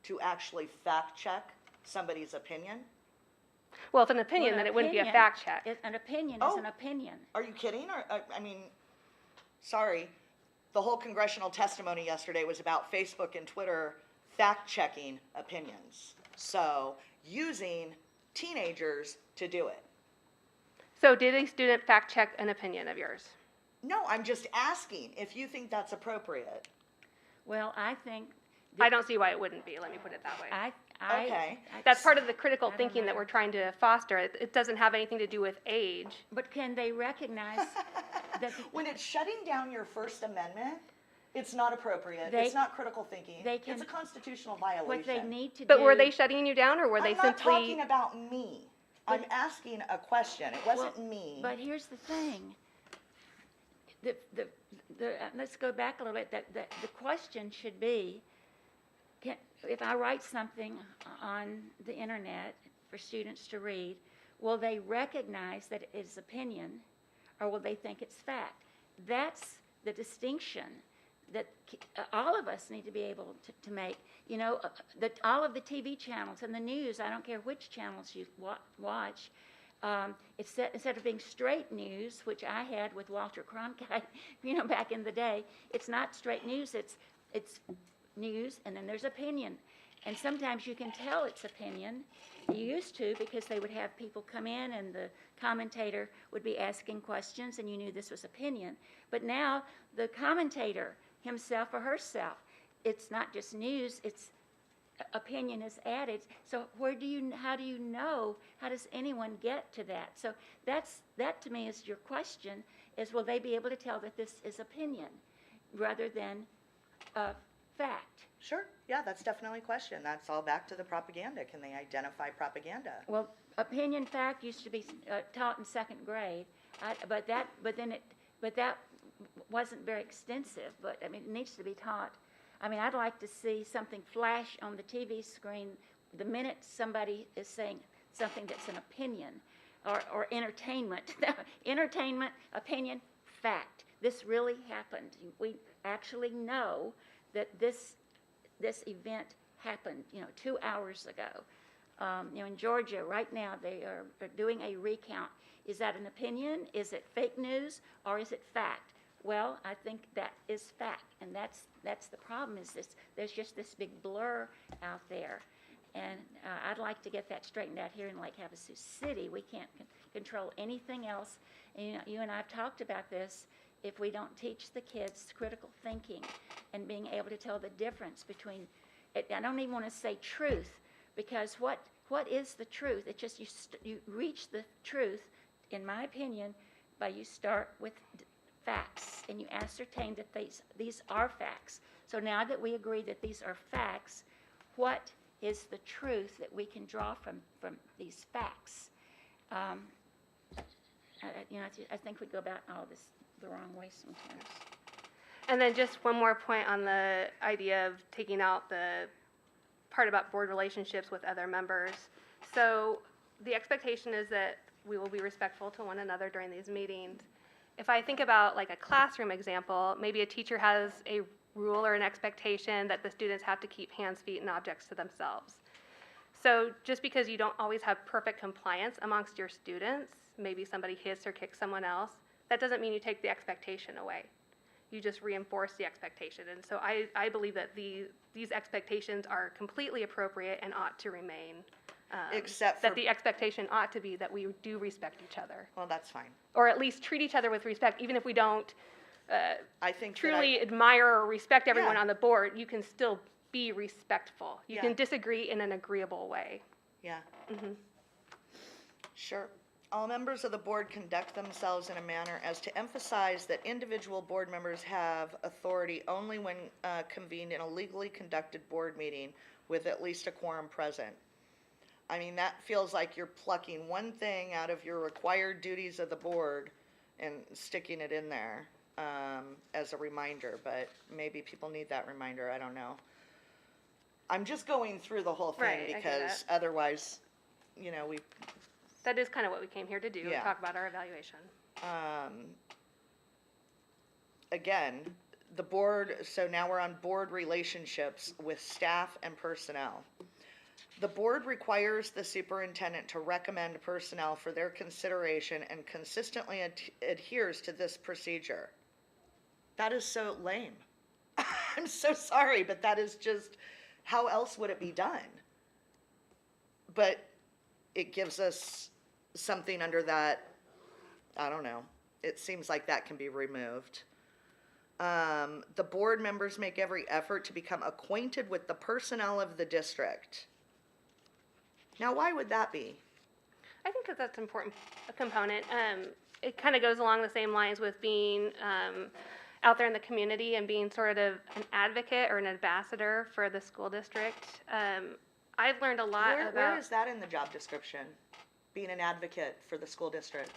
to actually fact check somebody's opinion. Well, if an opinion, Well, then an it wouldn't be a opinion fact check. An opinion is Oh. an opinion. Are you kidding? Or, I mean, sorry, the whole congressional testimony yesterday was about Facebook and Twitter fact-checking opinions. So, using teenagers to do it. So did a student fact check an opinion of yours? No, I'm just asking if you think that's appropriate. Well, I think. I don't see why it wouldn't be, let me put it that way. Okay. That's That's part of the critical I don't thinking that know. we're trying to foster. It doesn't have anything to do with age. But can they recognize that When it's shutting down your First Amendment, it's not appropriate. They- It's not critical thinking. they It's can- a constitutional violation. what they need to do? But were they shutting you down, or were they I'm not simply? talking about me. I'm asking a question. It wasn't Well, me. But here's the thing. Let's go back a little bit. The question should be, if I write something on the internet for students to read, will they recognize that it is opinion, or will they think it's fact? That's the distinction that all of us need to be able to make. All of the TV channels and the news, I don't care which channels you watch, instead of being straight news, which I had with Walter Cronkite, back in the day, it's not straight news, it's news, and then there's opinion. And sometimes you can tell it's opinion. You used to, because they would have people come in and the commentator would be asking questions and you knew this was opinion. But now the commentator himself or herself, it's not just news, it's opinion is added. So how do you know, how does anyone get to that? So that to me is your question, is will they be able to tell that this is opinion rather than fact? Sure, yeah, that's definitely a question. That's all back to the propaganda. Can they identify propaganda? Well, opinion fact used to be taught in second grade, but that wasn't very extensive. But I mean, it needs to be taught. I mean, I'd like to see something flash on the TV screen the minute somebody is saying something that's an opinion or entertainment. Entertainment, opinion, fact. This really happened. We actually know that this event happened, 2 hours ago. In Georgia right now, they are doing a recount. Is that an opinion? Is it fake news? Or is it fact? Well, I think that is fact, and that's the problem. Is there's just this big blur out there, and I'd like to get that straightened out here in Lake Havasu City. We can't control anything else. And, you and I have talked about this. If we don't teach the kids critical thinking and being able to tell the difference between, I don't even want to say truth, because what is the truth? It's just you reach the truth, in my opinion, by you start with facts and you ascertain that these are facts. So now that we agree that these are facts, what is the truth that we can draw from these facts? I think we go about all this the wrong way sometimes. And then just one more point on the idea of taking out the part about board relationships with other members. So the expectation is that we will be respectful to one another during these meetings. If I think about like a classroom example, maybe a teacher has a rule or an expectation that the students have to keep hands, feet, and objects to themselves. So just because you don't always have perfect compliance amongst your students, maybe somebody hits or kicks someone else, that doesn't mean you take the expectation away. You just reinforce the expectation. And so I believe that these expectations are completely appropriate and ought to remain. Except that for- the expectation ought to be that we do respect each other, Well, that's fine. or at least treat each other with respect, even if we don't I think that truly admire or respect everyone Yeah. on the board. You can still be respectful. You Yeah. can disagree in an agreeable way. Yeah. Mm-hmm. Sure. All members of the board conduct themselves in a manner as to emphasize that individual board members have authority only when convened in a legally conducted board meeting with at least a quorum present. I mean, that feels like you're plucking one thing out of your required duties of the board and sticking it in there as a reminder, but maybe people need that reminder, I don't know. I'm just going through the whole Right, I thing get because otherwise, you know, That is kind of what we came here to do, Yeah. talk about our evaluation. again, the board, so now we're on board relationships with staff and personnel. The board requires the superintendent to recommend personnel for their consideration and consistently adheres to this procedure. That is so lame. I'm so sorry, but that is just, how else would it be done? But it gives us something under that, I don't know, it seems like that can be removed. The board members make every effort to become acquainted with the personnel of the district. Now, why would that be? I think that that's an important component. It kind of goes along the same lines with being out there in the community and being sort of an advocate or an ambassador for the school district. I've learned a lot Where about. is that in the job description? Being an advocate for the school district?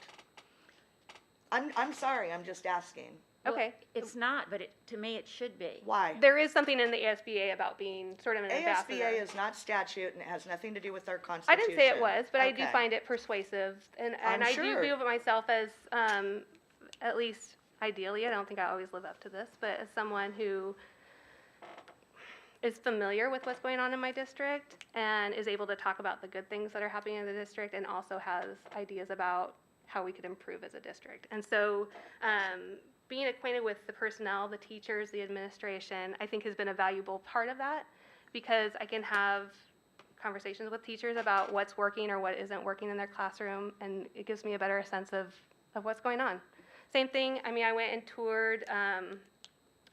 I'm sorry, I'm just asking. Well, Okay. It's not, but to me, it should be. Why? There is something in the ASBA about being sort of an ambassador. ASBA is not statute and it has nothing to do with our I constitution. didn't say it was, but I do Okay. find it persuasive, and I'm I sure. do view it myself as, at least ideally, I don't think I always live up to this, but as someone who is familiar with what's going on in my district and is able to talk about the good things that are happening in the district and also has ideas about how we could improve as a district. And so, being acquainted with the personnel, the teachers, the administration, I think has been a valuable part of that, because I can have conversations with teachers about what's working or what isn't working in their classroom, and it gives me a better sense of what's going on. Same thing, I mean, I went and toured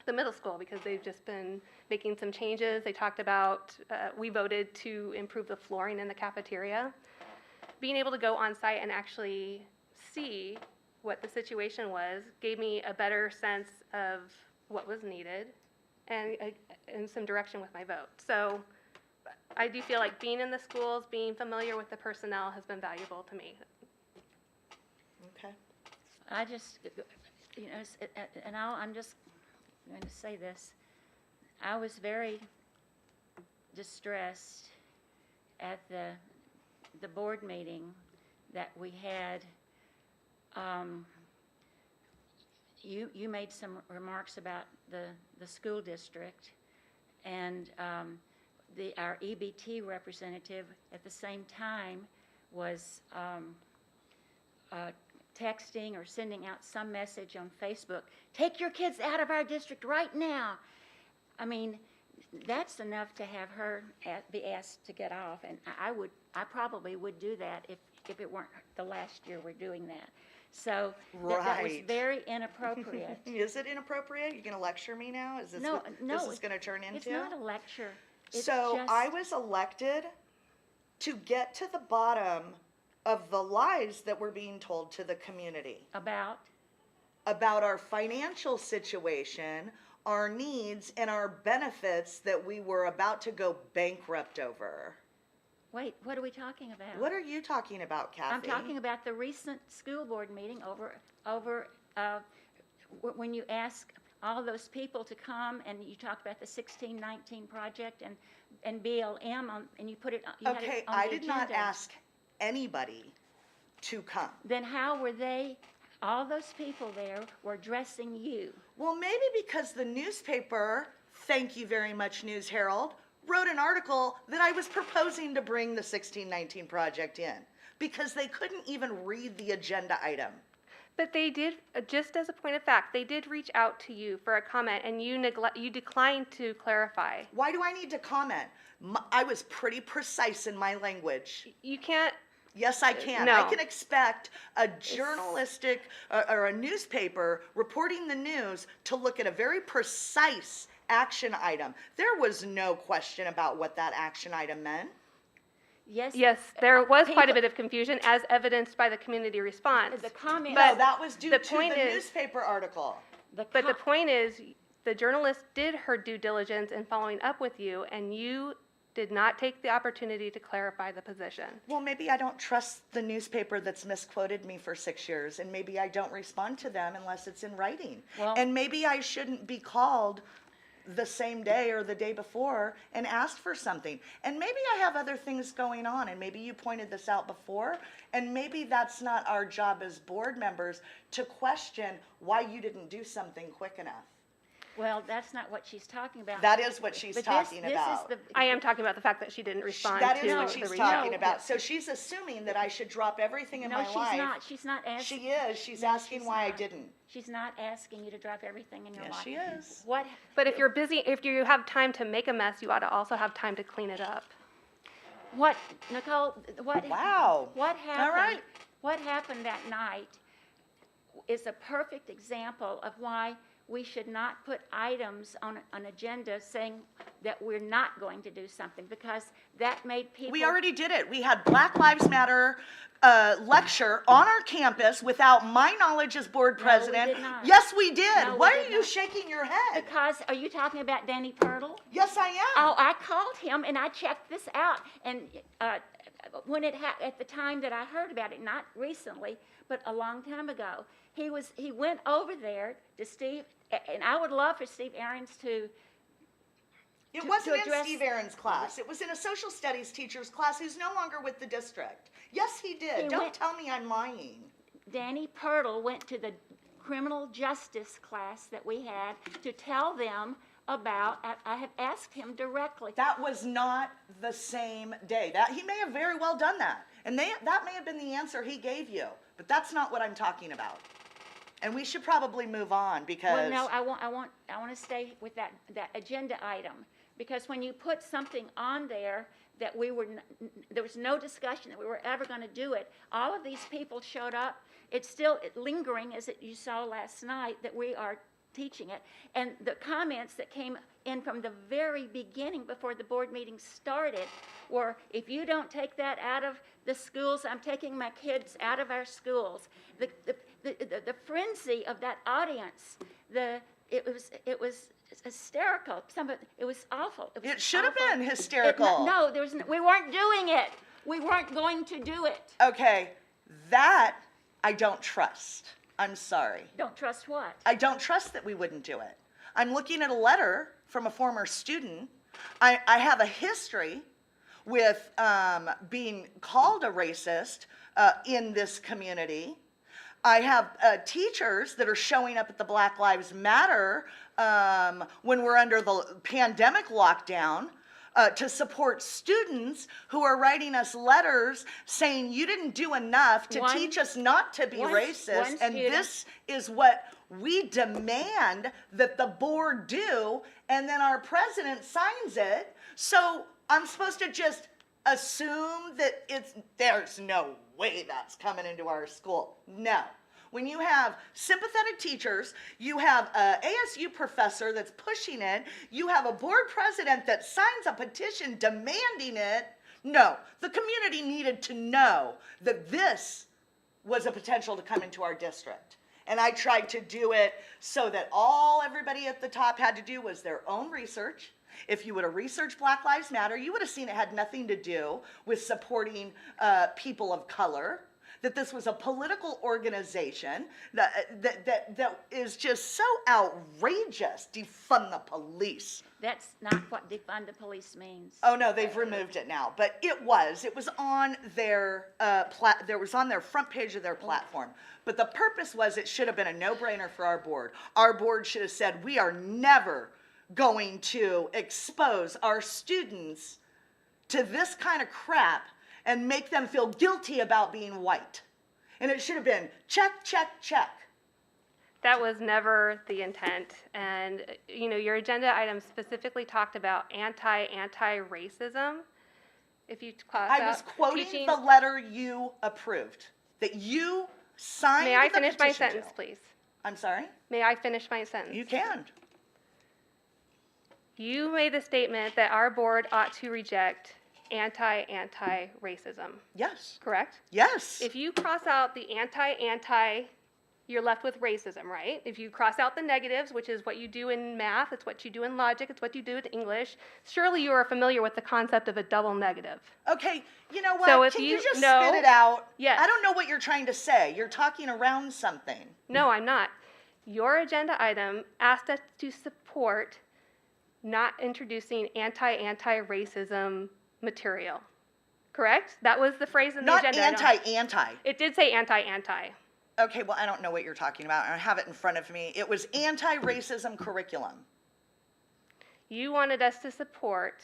the middle school because they've just been making some changes. They talked about, we voted to improve the flooring in the cafeteria. Being able to go on site and actually see what the situation was gave me a better sense of what was needed and some direction with my vote. So I do feel like being in the schools, being familiar with the personnel has been valuable to me. Okay. I just, you know, and I'm just going to say this. I was very distressed at the board meeting that we had. You made some remarks about the school district, and our EBT representative at the same time was texting or sending out some message on Facebook, take your kids out of our district right now. I mean, that's enough to have her be asked to get off, and I probably would do that if it weren't the last year we're doing that. So that was Right. very inappropriate. Is it inappropriate? You're going to lecture me now? Is this No, what no, this is going to turn into? It's not a lecture. It's So just, I was elected to get to the bottom of the lies that were being told to the community about our financial situation, our needs, and our benefits that we were about to go bankrupt over. wait, what are we talking about? What are you talking about, Kathy? I'm talking about the recent school board meeting over when you ask all those people to come, and you talked about the 1619 project and BLM, and you put it, you had Okay, it on the I did not agenda. ask anybody to come. Then how were they, all those people there were addressing you? Well, maybe because the newspaper, thank you very much, News Herald, wrote an article that I was proposing to bring the 1619 project in, because they couldn't even read the agenda item. But they did, just as a point of fact, they did reach out to you for a comment, and you declined to clarify. Why do I need to comment? I was pretty precise in my language. You can't. Yes, I can. No. I can expect a journalistic or a newspaper reporting the news to look at a very precise action item. There was no question about what that action item meant. Yes. Yes, there was quite a people- bit of confusion, as evidenced by the community response. The comment. But No, that was due the to point the is- newspaper article. But the point is, the journalist did her due diligence in following up with you, and you did not take the opportunity to clarify the position. Well, maybe I don't trust the newspaper that's misquoted me for 6 years, and maybe I don't respond to them unless it's in writing. Well- And maybe I shouldn't be called the same day or the day before and asked for something. And maybe I have other things going on, and maybe you pointed this out before, and maybe that's not our job as board members to question why you didn't do something quick enough. Well, that's not what she's talking about. That is what she's But talking this about. is the. I am talking about the fact that she didn't respond That to is what the she's reach out. talking about. So she's assuming that I should drop everything in No, my she's life. not. She's not asking. She is. She's No, asking she's why I not. didn't. She's not asking you to drop everything in your Yes, life. she is. What? But if you're busy, if you have time to make a mess, you ought to also have time to clean it up. What, Nicole? What? Wow. What happened? All right. What happened that night is a perfect example of why we should not put items on an agenda saying that we're not going to do something, because that made people. We already did it. We had Black Lives Matter lecture on our campus without my knowledge as board No, we president. did not. Yes, we did. No, we Why did are you not. shaking your head? Because, are you talking about Danny Pirtle? Yes, I am. Oh, I called him and I checked this out, and when at the time that I heard about it, not recently, but a long time ago, he went over there to Steve, and I would love for Steve Aarons to. It to wasn't in address- Steve Aaron's class. It was in a social studies teacher's class who's no longer with the district. Yes, he did. He Don't went- tell me I'm lying. Danny Pirtle went to the criminal justice class that we had to tell them about. I have asked him directly. That was not the same day. He may have very well done that. And that may have been the answer he gave you. But that's not what I'm talking about. And we should probably move on because. Well, no, I want to stay with that agenda item, because when you put something on there that there was no discussion that we were ever going to do it. All of these people showed up. It's still lingering, as you saw last night, that we are teaching it. And the comments that came in from the very beginning, before the board meeting started, were, if you don't take that out of the schools, I'm taking my kids out of our schools. The frenzy of that audience, it was hysterical. It was awful. It should have awful. been hysterical. No, we weren't doing it. We weren't going to do it. Okay, that I don't trust. I'm sorry. Don't trust what? I don't trust that we wouldn't do it. I'm looking at a letter from a former student. I have a history with being called a racist in this community. I have teachers that are showing up at the Black Lives Matter when we're under the pandemic lockdown to support students who are writing us letters saying you didn't do enough to teach us not to be racist, and this is what we demand that the board do, and then our president signs it. So I'm supposed to just assume that there's no way that's coming into our school. No. When you have sympathetic teachers, you have an ASU professor that's pushing it, you have a board president that signs a petition demanding it. No, the community needed to know that this was a potential to come into our district. And I tried to do it so that everybody at the top had to do was their own research. If you would have researched Black Lives Matter, you would have seen it had nothing to do with supporting people of color. that this was a political organization that is just so outrageous. Defund the police. That's not what defund the police means. Oh no, they've removed it now, but it was on their there was on their front page of their platform. But the purpose was it should have been a no-brainer for our board. Our board should have said, we are never going to expose our students to this kind of crap and make them feel guilty about being white. And it should have been check, check, check. That was never the intent. And, you know, your agenda item specifically talked about anti-racism. If you cross I out was quoting teaching- the letter you approved, that you signed May I the finish my petition sentence, to. please? I'm sorry? May I finish my sentence? You can. You made the statement that our board ought to reject anti-racism, Yes. correct? Yes. If you cross out the anti, you're left with racism, right? If you cross out the negatives, which is what you do in math, it's what you do in logic, it's what you do in English, surely you are familiar with the concept of a double negative. Okay, you know what? So if Can you- you just no. spit it out? Yes. I don't know what you're trying to say. You're talking around something. No, I'm not. Your agenda item asked us to support not introducing anti-racism material, correct? That was the phrase in the Not agenda item. anti. It did say anti. Okay, well, I don't know what you're talking about. I have it in front of me. It was anti-racism curriculum. You wanted us to support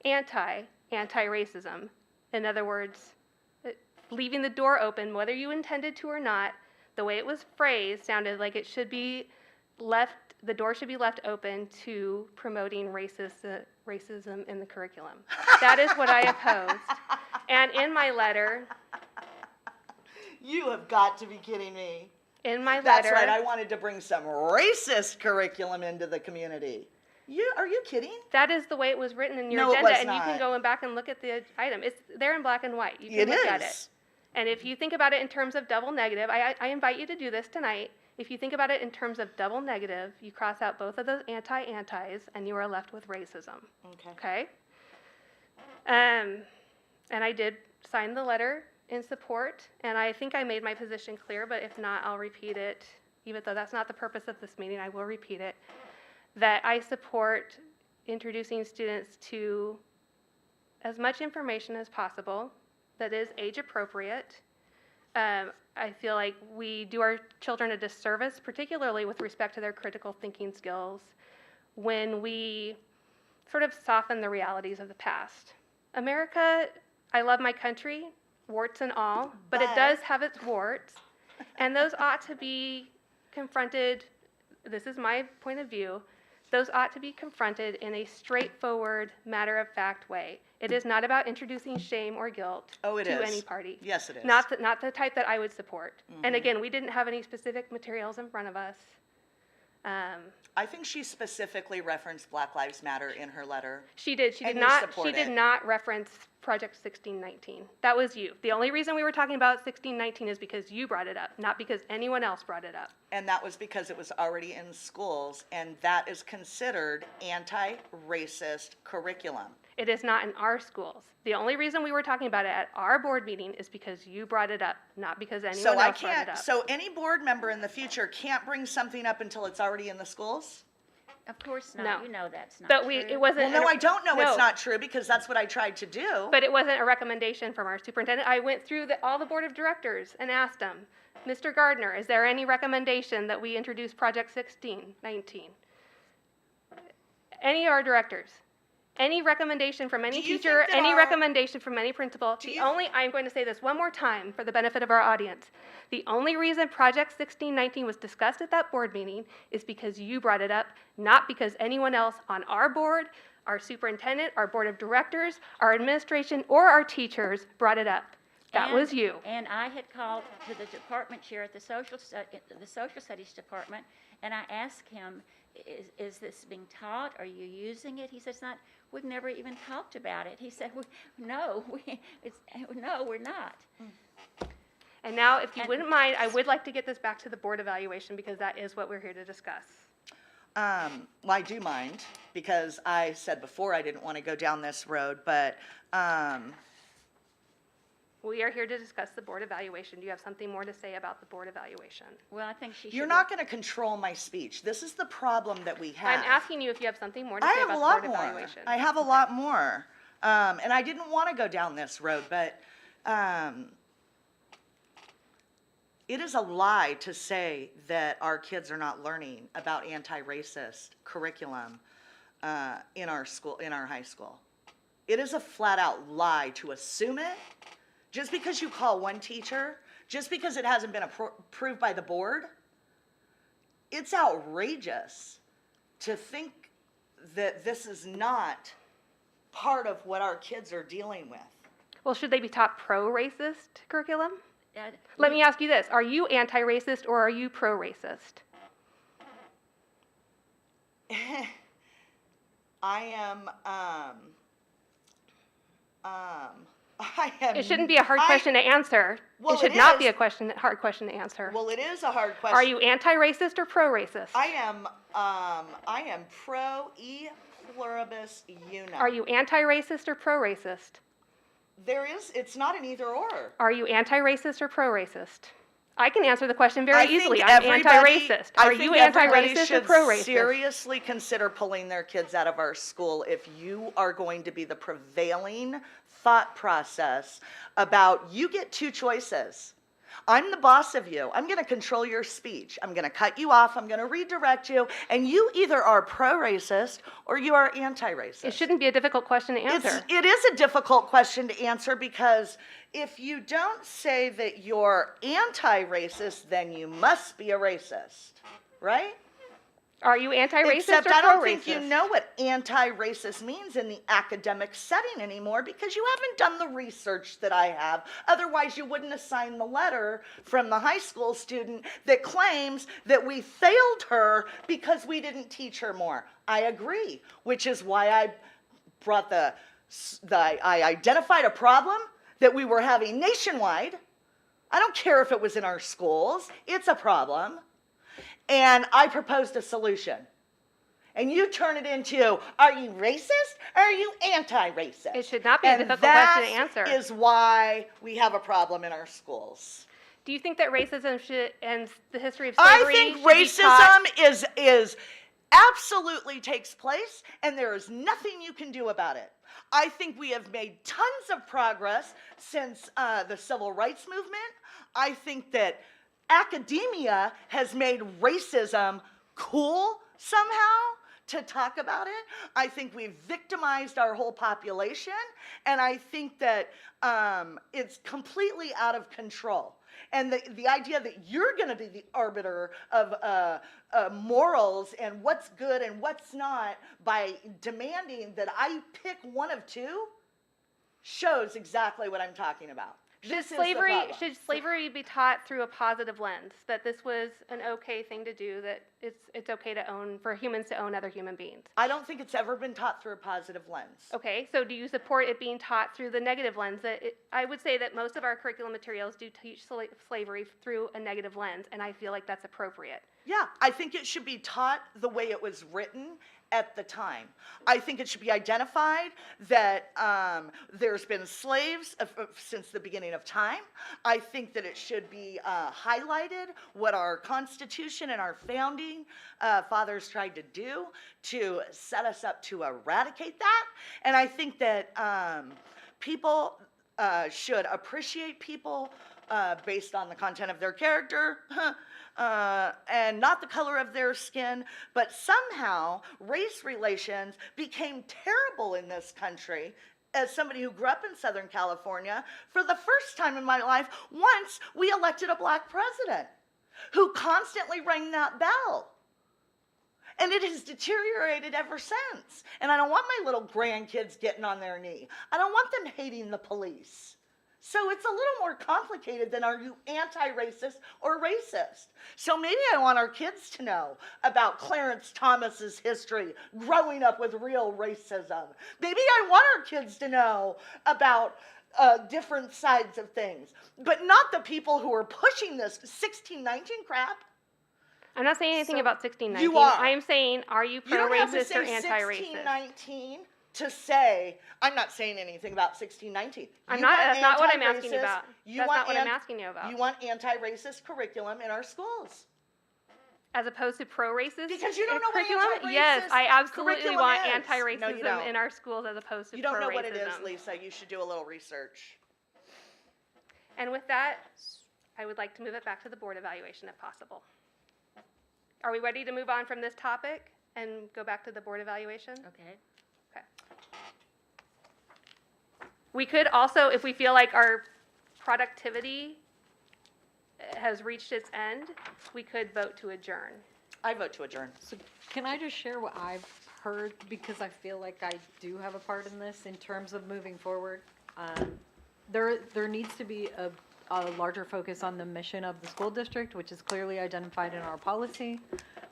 anti-racism. In other words, leaving the door open, whether you intended to or not. The way it was phrased sounded like it should be left, the door should be left open to promoting racism in the curriculum. That is what I opposed. And in my letter, You have got to be kidding me. in my That's letter, right. I wanted to bring some racist curriculum into the community. Are you kidding? that is the way it was written in your No, it agenda, was and you can not. go back and look at the item. It's there in black and white. You can It look at it. is. And if you think about it in terms of double negative, I invite you to do this tonight. If you think about it in terms of double negative, you cross out both of those antis, and you are left with racism. Okay. Okay? And I did sign the letter in support, and I think I made my position clear, but if not, I'll repeat it. Even though that's not the purpose of this meeting, I will repeat it. That I support introducing students to as much information as possible that is age appropriate. I feel like we do our children a disservice, particularly with respect to their critical thinking skills, when we sort of soften the realities of the past. America, I love my country, warts and all, but it does have its warts, and those ought to be confronted, this is my point of view, those ought to be confronted in a straightforward, matter-of-fact way. It is not about introducing shame or guilt Oh, it to is. any party. Yes, it is. Not the type that I would support. And again, we didn't have any specific materials in front of us. I think she specifically referenced Black Lives Matter in her letter. She did. She And did you not. support She did it. not reference Project 1619. That was you. The only reason we were talking about 1619 is because you brought it up, not because anyone else brought it up. And that was because it was already in schools, and that is considered anti-racist curriculum. It is not in our schools. The only reason we were talking about it at our board meeting is because you brought it up, not because anyone So I else brought it can't, up. so any board member in the future can't bring something up until it's already in the schools? Of course No. not. You know that's not But true. it wasn't. Well, no, I don't know no. it's not true, because that's what I tried to do. But it wasn't a recommendation from our superintendent. I went through all the board of directors and asked them, Mr. Gardner, is there any recommendation that we introduce Project 1619? Any of our directors? Any recommendation from any Do you teacher, think that any our- recommendation from any principal? you- I'm going to say this one more time for the benefit of our audience. The only reason Project 1619 was discussed at that board meeting is because you brought it up, not because anyone else on our board, our superintendent, our board of directors, our administration, or our teachers brought it up. That was you. And I had called to the department chair at the social studies department, and I asked him, is this being taught? Are you using it? He says, not. We've never even talked about it. He said, no, we're not. And now, if you And- wouldn't mind, I would like to get this back to the board evaluation because that is what we're here to discuss. Well, I do mind, because I said before I didn't want to go down this road, but We are here to discuss the board evaluation. Do you have something more to say about the board evaluation? Well, I think she should. You're not going to control my speech. This is the problem that we have. I'm asking you if you have something more to I say have about a the lot board more. evaluation. I have a lot more. And I didn't want to go down this road, but it is a lie to say that our kids are not learning about anti-racist curriculum in our school, in our high school. It is a flat-out lie to assume it. Just because you call one teacher, just because it hasn't been approved by the board, it's outrageous to think that this is not part of what our kids are dealing with. Well, should they be taught pro-racist curriculum? Uh, Let me ask you this. Are you anti-racist or are you pro-racist? I am, I am. It shouldn't be a hard question to answer. Well, It should it not be is. a hard question to answer. Well, it is a hard question. Are you anti-racist or pro-racist? I am pro e pluribus unum. Are you anti-racist or pro-racist? It's not an either or. Are you anti-racist or pro-racist? I can answer the question I very think easily. I'm anti-racist. Are you anti-racist or pro-racist? Seriously consider pulling their kids out of our school if you are going to be the prevailing thought process about you get two choices. I'm the boss of you. I'm going to control your speech. I'm going to cut you off. I'm going to redirect you. And you either are pro-racist or you are anti-racist. It shouldn't be a difficult question to answer. It is a difficult question to answer because if you don't say that you're anti-racist, then you must be a racist, right? Are you anti-racist Except or I don't pro-racist? think you know what anti-racist means in the academic setting anymore because you haven't done the research that I have. Otherwise, you wouldn't have signed the letter from the high school student that claims that we failed her because we didn't teach her more. I agree, which is why I brought I identified a problem that we were having nationwide. I don't care if it was in our schools. It's a problem. And I proposed a solution. And you turn it into, are you racist or are you anti-racist? It should not be a difficult question to answer. That is why we have a problem in our schools. Do you think that racism and the history of slavery I think should be taught? racism is absolutely takes place, and there is nothing you can do about it. I think we have made tons of progress since the civil rights movement. I think that academia has made racism cool somehow to talk about it. I think we've victimized our whole population, and I think that it's completely out of control. And the idea that you're going to be the arbiter of morals and what's good and what's not by demanding that I pick one of two shows exactly what I'm talking about. Should slavery be taught through a positive lens? That this was an okay thing to do, that it's okay to own, for humans to own other human beings? I don't think it's ever been taught through a positive lens. Okay, so do you support it being taught through the negative lens? I would say that most of our curriculum materials do teach slavery through a negative lens, and I feel like that's appropriate. Yeah, I think it should be taught the way it was written at the time. I think it should be identified that there's been slaves since the beginning of time. I think that it should be highlighted what our Constitution and our founding fathers tried to do to set us up to eradicate that. And I think that people should appreciate people based on the content of their character. And not the color of their skin, but somehow race relations became terrible in this country. As somebody who grew up in Southern California, for the first time in my life, once we elected a black president who constantly rang that bell. And it has deteriorated ever since. And I don't want my little grandkids getting on their knee. I don't want them hating the police. So it's a little more complicated than are you anti-racist or racist. So maybe I want our kids to know about Clarence Thomas's history, growing up with real racism. Maybe I want our kids to know about different sides of things, but not the people who are pushing this 1619 crap. I'm not saying anything about 1619. You are. I am saying, are you You don't have to pro-racist say or anti-racist? 1619 to say, I'm not saying anything about 1619. I'm You not, want that's not what I'm asking anti-racist- about. you That's want not what I'm an- asking you about. You want anti-racist curriculum in our schools. As opposed to pro-racist Because you don't know what curriculum? anti-racist Yes, I absolutely curriculum want is. No, you anti-racism don't. in our schools as opposed to You don't know what it is, pro-racism. Lisa. You should do a little research. And with that, I would like to move it back to the board evaluation if possible. Are we ready to move on from this topic and go back to the board evaluation? Okay. Okay. We could also, if we feel like our productivity has reached its end, we could vote to adjourn. I vote to adjourn. So can I just share what I've heard, because I feel like I do have a part in this in terms of moving forward? There needs to be a larger focus on the mission of the school district, which is clearly identified in our policy.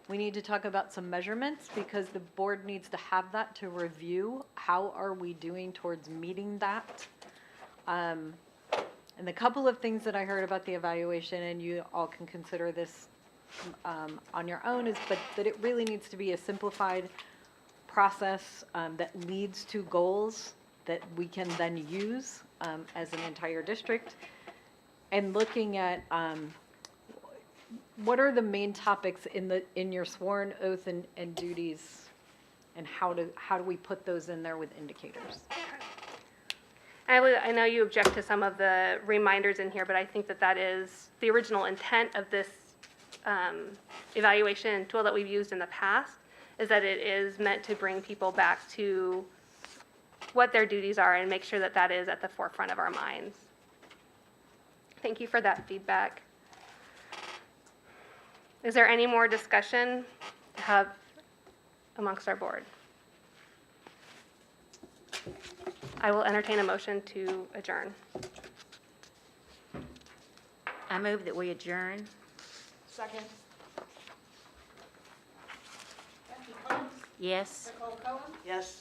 We need to talk about some measurements, because the board needs to have that to review. How are we doing towards meeting that? And the couple of things that I heard about the evaluation, and you all can consider this on your own, is that it really needs to be a simplified process that leads to goals that we can then use as an entire district. And looking at what are the main topics in your sworn oath and duties, and how do we put those in there with indicators? I know you object to some of the reminders in here, but I think that is the original intent of this evaluation tool that we've used in the past, is that it is meant to bring people back to what their duties are and make sure that is at the forefront of our minds. Thank you for that feedback. Is there any more discussion to have amongst our board? I will entertain a motion to adjourn. I move that we adjourn. Second. Becky Combs, Yes. Nicole Cohen, Yes.